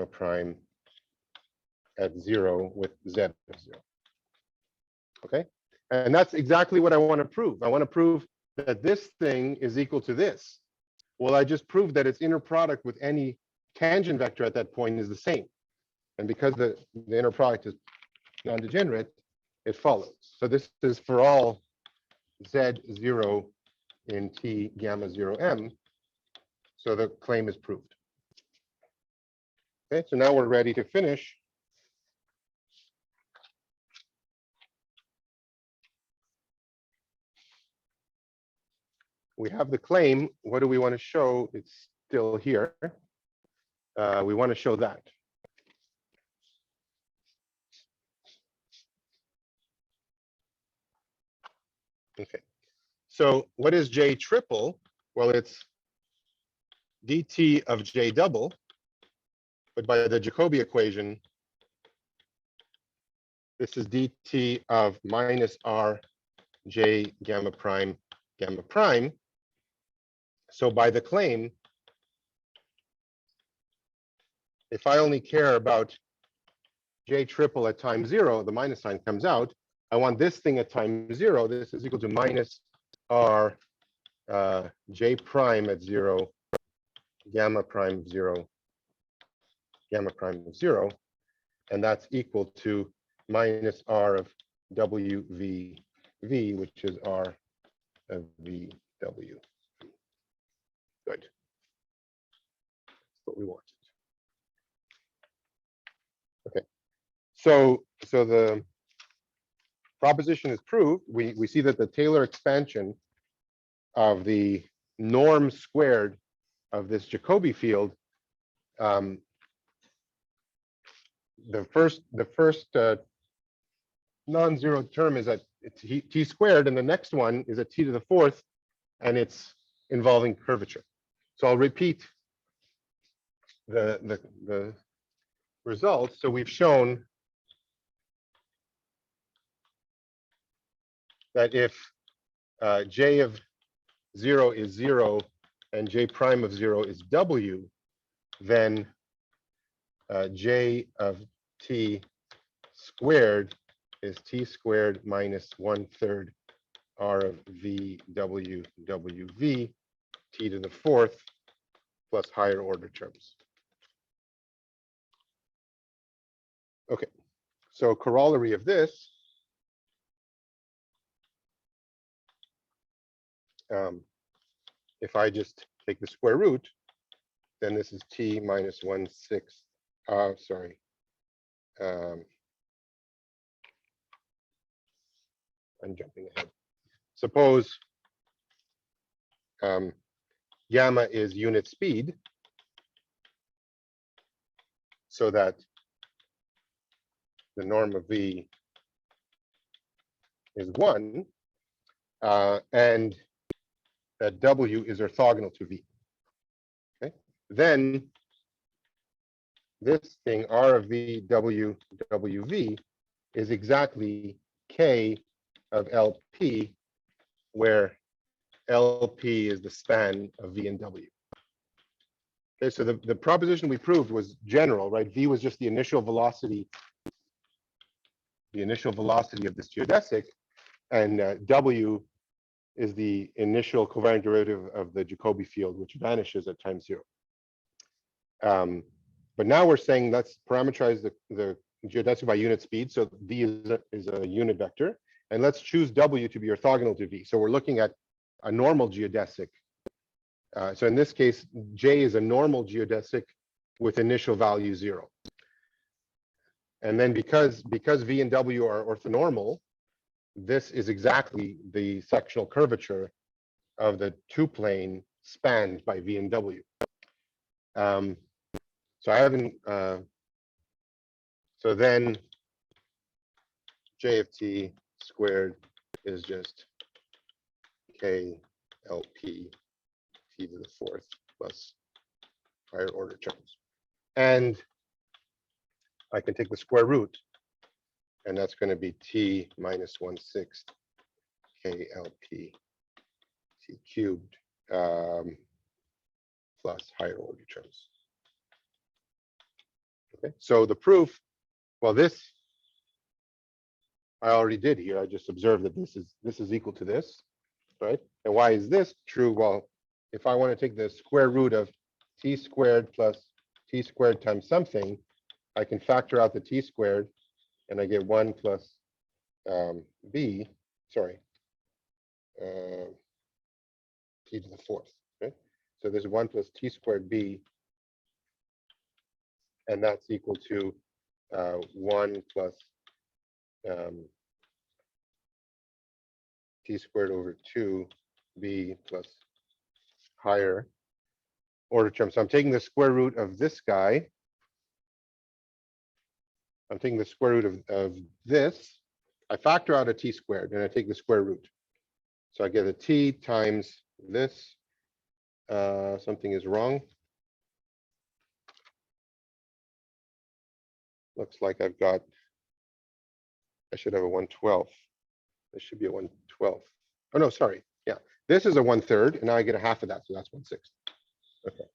prime at 0 with Z at 0. Okay, and that's exactly what I want to prove. I want to prove that this thing is equal to this. Well, I just proved that its inner product with any tangent vector at that point is the same. And because the inner product is non-degenerate, it follows. So this is for all Z0 in T gamma 0M. So the claim is proved. Okay, so now we're ready to finish. We have the claim. What do we want to show? It's still here. We want to show that. Okay. So what is J triple? Well, it's dt of J double, but by the Jacobi equation, this is dt of minus R J gamma prime. So by the claim, if I only care about J triple at time 0, the minus sign comes out. I want this thing at time 0. This is equal to minus R J prime at 0, gamma prime 0, and that's equal to minus R of WV, which is R of VW. Good. That's what we want. Okay. So the proposition is proved. We see that the Taylor expansion of the norm squared of this Jacobi field, the first non-zero term is at t squared, and the next one is at t to the fourth, and it's involving curvature. So I'll repeat the results. So we've shown that if j of 0 is 0 and j prime of 0 is w, then j of t squared is t squared minus 1/3 r of v w w v t to the fourth plus higher order terms. Okay, so corollary of this, if I just take the square root, then this is t minus 1/6. Sorry. I'm jumping ahead. Suppose gamma is unit speed, so that the norm of v is 1, and that w is orthogonal to v. Okay, then this thing r of v w w v is exactly k of LP, where LP is the span of v and w. Okay, so the proposition we proved was general, right? V was just the initial velocity of this geodesic, and W is the initial covariant derivative of the Jacobi field, which vanishes at time 0. But now we're saying let's parameterize the geodesic by unit speed. So V is a unit vector, and let's choose W to be orthogonal to V. So we're looking at a normal geodesic. So in this case, J is a normal geodesic with initial value 0. And then because V and W are orthonormal, this is exactly the sectional curvature of the two-plane spanned by V and W. So I haven't. So then J of t squared is just k LP t to the fourth plus higher order terms. And I can take the square root, and that's going to be t minus 1/6 k LP t cubed plus higher order terms. Okay, so the proof, well, this I already did here. I just observed that this is equal to this, right? And why is this true? Well, if I want to take the square root of t squared plus t squared times something, I can factor out the t squared, and I get 1 plus b, sorry, t to the fourth, right? So there's 1 plus t squared b, and that's equal to 1 plus t squared over 2b plus higher order term. So I'm taking the square root of this guy. I'm taking the square root of this. I factor out a t squared, and I take the square root. So I get a t times this. Something is wrong. Looks like I should have a 1/12. This should be a 1/12. Oh, no, sorry. Yeah, this is a 1/3, and now I get a half of that, so that's 1/6. Okay.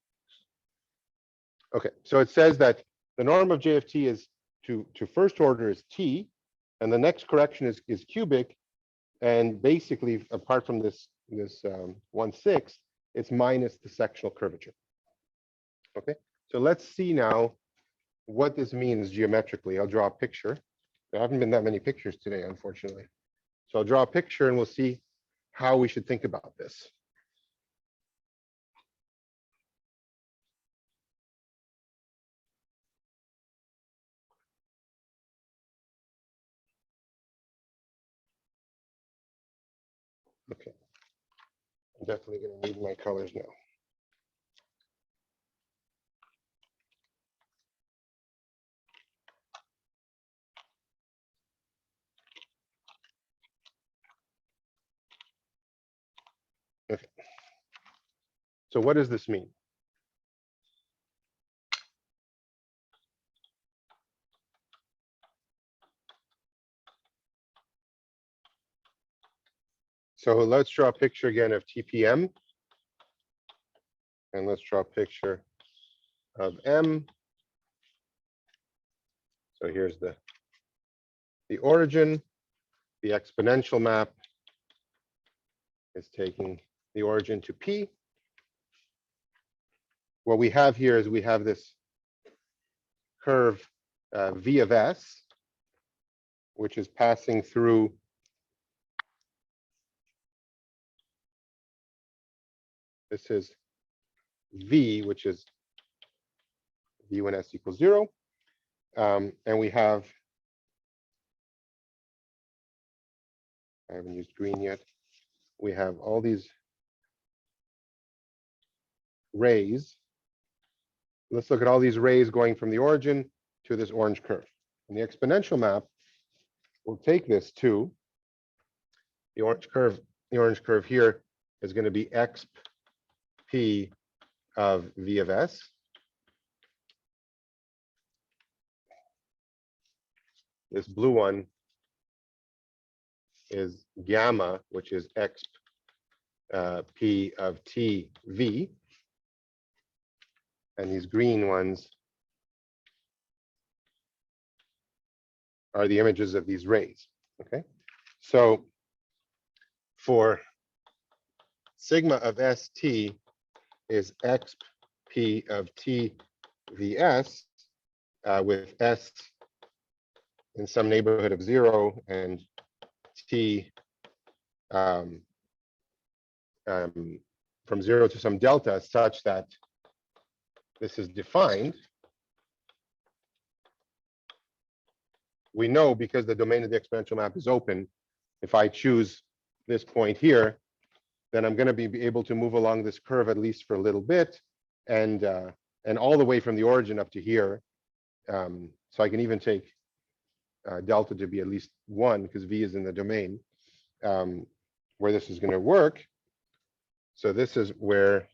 Okay, so it says that the norm of J of t is to first order is t, and the next correction is cubic, and basically, apart from this 1/6, it's minus the sectional curvature. Okay, so let's see now what this means geometrically. I'll draw a picture. There haven't been that many pictures today, unfortunately. So I'll draw a picture, and we'll see how we should think about this. Okay, I'm definitely going to need my colors now. Okay. So what does this mean? So let's draw a picture again of TPM. And let's draw a picture of M. So here's the origin. The exponential map is taking the origin to P. What we have here is we have this curve V of S, which is passing through this is V, which is V when S equals 0. And we have, I haven't used green yet. We have all these rays. Let's look at all these rays going from the origin to this orange curve. And the exponential map will take this to the orange curve. The orange curve here is going to be xp of V of S. This blue one is gamma, which is xp of TV. And these green ones are the images of these rays. Okay, so for sigma of ST is xp of TVS with S in some neighborhood of 0 and T from 0 to some delta such that this is defined. We know because the domain of the exponential map is open, if I choose this point here, then I'm going to be able to move along this curve at least for a little bit, and all the way from the origin up to here. So I can even take delta to be at least 1 because V is in the domain where this is going to work. So this is where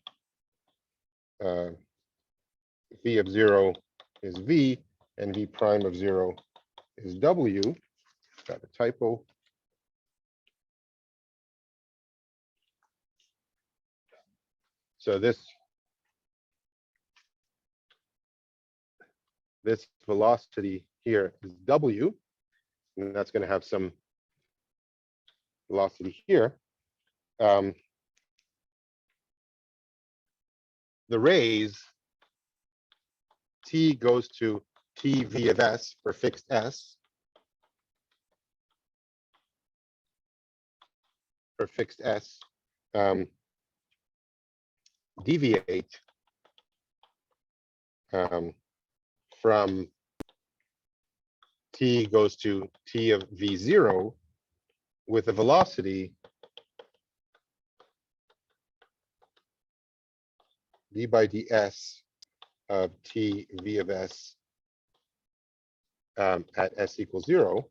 V of 0 is V and V prime of 0 is W. Got a typo. So this velocity here is W, and that's going to have some velocity here. The rays, T goes to TV of S for fixed S. For fixed S, deviate from T goes to T of V0 with a velocity d by ds of T V of S at S equals 0.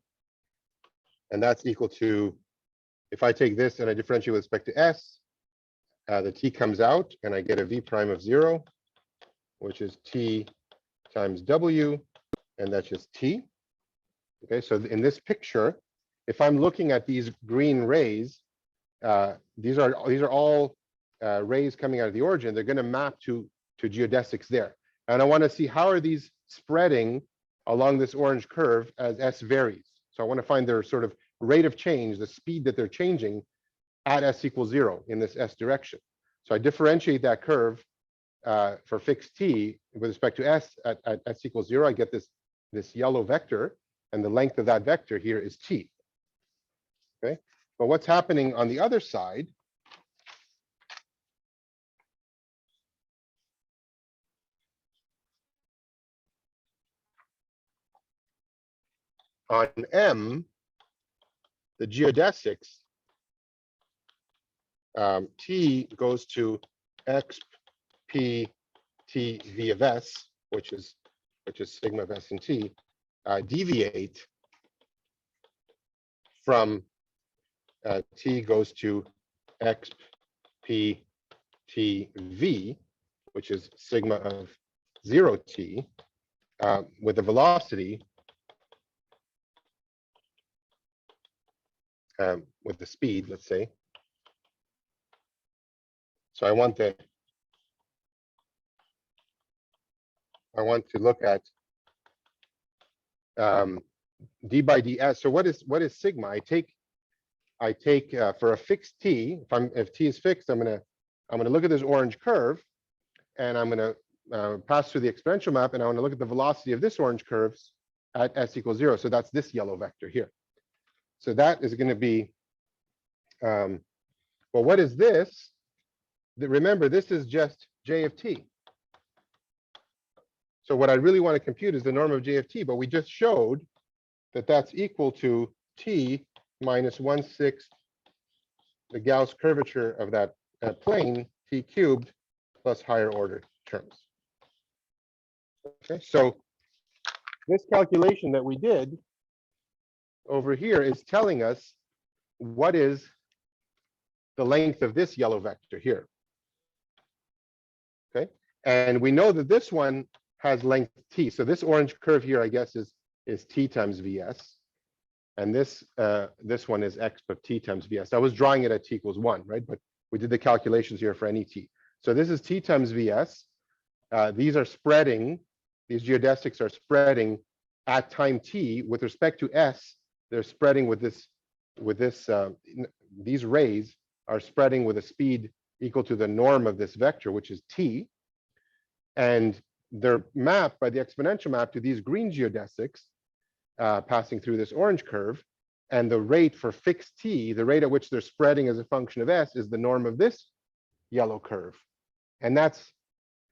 And that's equal to, if I take this and I differentiate with respect to S, the T comes out and I get a V prime of 0, which is T times W, and that's just T. Okay, so in this picture, if I'm looking at these green rays, these are all rays coming out of the origin. They're going to map to geodesics there. And I want to see how are these spreading along this orange curve as S varies. So I want to find their sort of rate of change, the speed that they're changing at S equals 0 in this S direction. So I differentiate that curve for fixed T with respect to S at S equals 0. I get this yellow vector, and the length of that vector here is T. Okay, but what's happening on the other side? On M, the geodesics, T goes to X P T V of S, which is sigma of S and T, deviate from T goes to X P T V, which is sigma of 0T, with a velocity with the speed, let's say, So I want to look at d by ds. So what is sigma? I take for a fixed t. If t is fixed, I'm gonna look at this orange curve, and I'm gonna pass through the exponential map, and I want to look at the velocity of this orange curve at s equals 0. So that's this yellow vector here. So that is going to be, well, what is this? Remember, this is just j of t. So what I really want to compute is the norm of j of t, but we just showed that that's equal to t minus 1/6 the Gauss curvature of that plane, t cubed, plus higher order terms. Okay, so this calculation that we did over here is telling us what is the length of this yellow vector here. Okay, and we know that this one has length t. So this orange curve here, I guess, is t times vs. And this one is x of t times vs. I was drawing it at t equals 1, right? But we did the calculations here for any t. So this is t times vs. These are spreading. These geodesics are spreading at time t with respect to s. They're spreading with this. These rays are spreading with a speed equal to the norm of this vector, which is t. And they're mapped by the exponential map to these green geodesics passing through this orange curve. And the rate for fixed t, the rate at which they're spreading as a function of s, is the norm of this yellow curve. And that's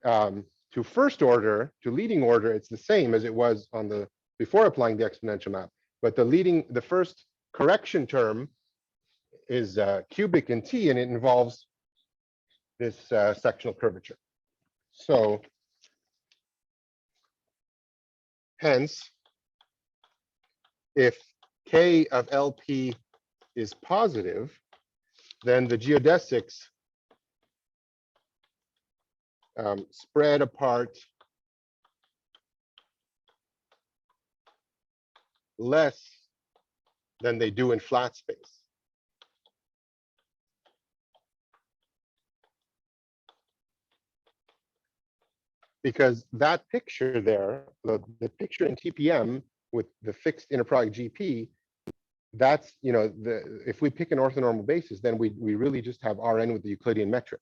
to first order, to leading order, it's the same as it was on the before applying the exponential map. But the first correction term is cubic in t, and it involves this sectional curvature. So hence, if k of LP is positive, then the geodesics spread apart less than they do in flat space. Because that picture there, the picture in TPM with the fixed inner product GP, that's, if we pick an orthonormal basis, then we really just have Rn with the Euclidean metric.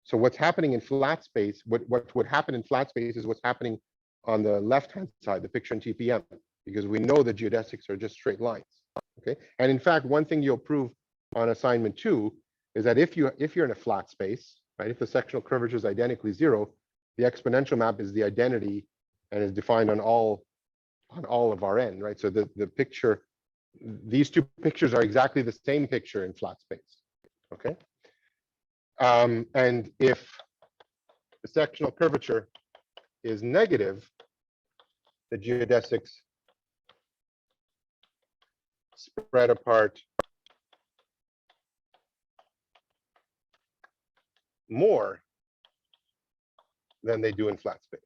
So what's happening in flat space, what would happen in flat space is what's happening on the left-hand side, the picture in TPM, because we know the geodesics are just straight lines. Okay, and in fact, one thing you'll prove on assignment 2 is that if you're in a flat space, right, if the sectional curvature is identically 0, the exponential map is the identity and is defined on all of Rn, right? So the picture, these two pictures are exactly the same picture in flat space. Okay. And if the sectional curvature is negative, the geodesics spread apart more than they do in flat space.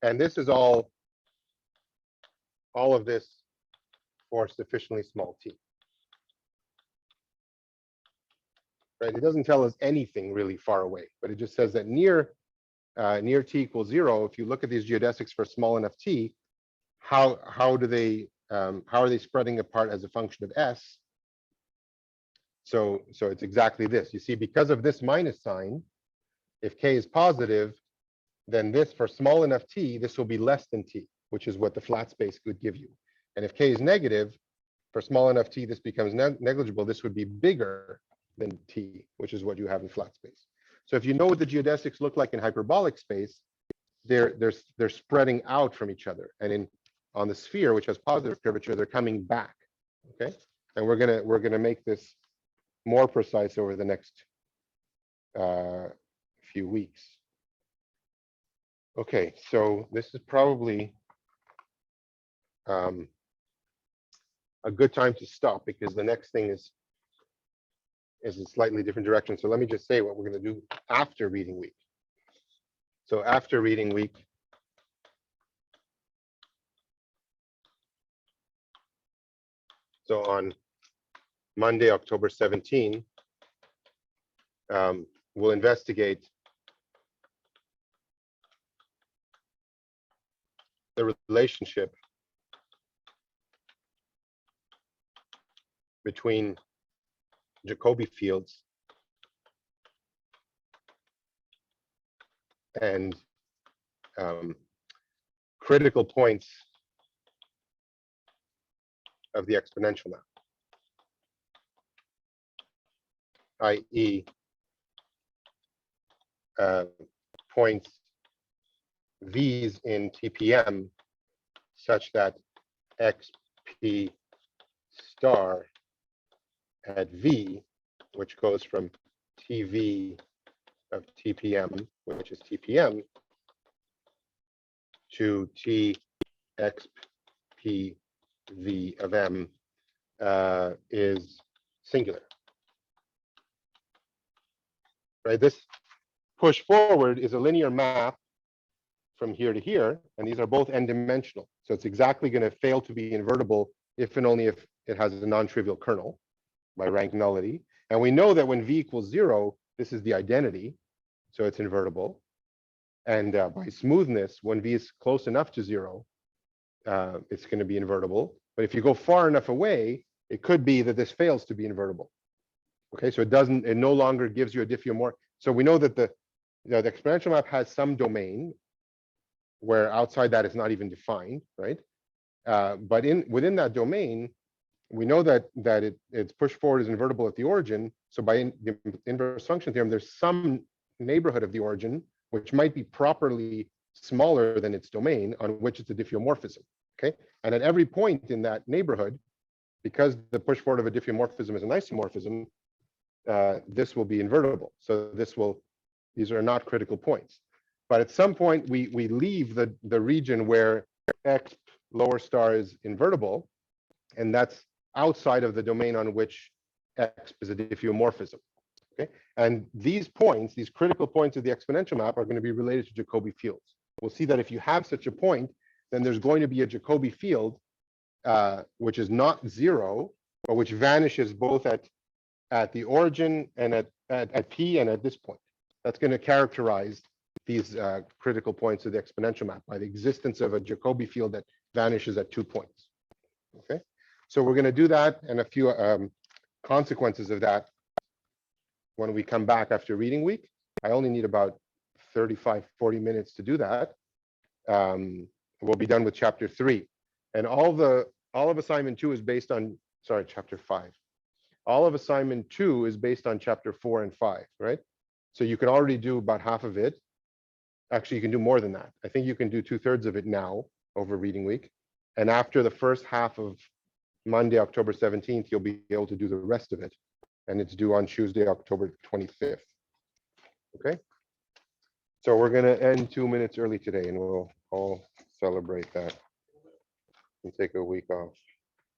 And this is all of this for sufficiently small t. Right? It doesn't tell us anything really far away, but it just says that near t equals 0, if you look at these geodesics for small enough t, how are they spreading apart as a function of s? So it's exactly this. You see, because of this minus sign, if k is positive, then this, for small enough t, this will be less than t, which is what the flat space would give you. And if k is negative, for small enough t, this becomes negligible. This would be bigger than t, which is what you have in flat space. So if you know what the geodesics look like in hyperbolic space, they're spreading out from each other, and on the sphere, which has positive curvature, they're coming back. Okay, and we're gonna make this more precise over the next few weeks. Okay, so this is probably a good time to stop, because the next thing is a slightly different direction. So let me just say what we're going to do after reading week. So after reading week, so on Monday, October 17, we'll investigate the relationship between Jacobi fields and critical points of the exponential map, i.e. Points V's in TPM such that XP star at V, which goes from TV of TPM, which is TPM, to TXPV of M is singular. Right? This push forward is a linear map from here to here, and these are both n-dimensional. So it's exactly going to fail to be invertible if and only if it has a non-trivial kernel by rank nullity. And we know that when V equals 0, this is the identity, so it's invertible. And by smoothness, when V is close enough to 0, it's going to be invertible. But if you go far enough away, it could be that this fails to be invertible. Okay, so it no longer gives you a diffeomorph. So we know that the exponential map has some domain where outside that is not even defined, right? But within that domain, we know that its push forward is invertible at the origin. So by the inverse function theorem, there's some neighborhood of the origin which might be properly smaller than its domain on which it's a diffeomorphism. Okay, and at every point in that neighborhood, because the push forward of a diffeomorphism is an isomorphism, this will be invertible. So these are not critical points. But at some point, we leave the region where X lower star is invertible, and that's outside of the domain on which X is a diffeomorphism. Okay, and these points, these critical points of the exponential map, are going to be related to Jacobi fields. We'll see that if you have such a point, then there's going to be a Jacobi field which is not 0, but which vanishes both at the origin and at P and at this point. That's going to characterize these critical points of the exponential map by the existence of a Jacobi field that vanishes at 2 points. Okay, so we're going to do that and a few consequences of that when we come back after reading week. I only need about 35, 40 minutes to do that. We'll be done with chapter 3. And all of assignment 2 is based on, sorry, chapter 5. All of assignment 2 is based on chapter 4 and 5, right? So you can already do about half of it. Actually, you can do more than that. I think you can do 2/3 of it now over reading week. And after the first half of Monday, October 17th, you'll be able to do the rest of it. And it's due on Tuesday, October 25th. Okay. So we're going to end 2 minutes early today, and we'll all celebrate that and take a week off.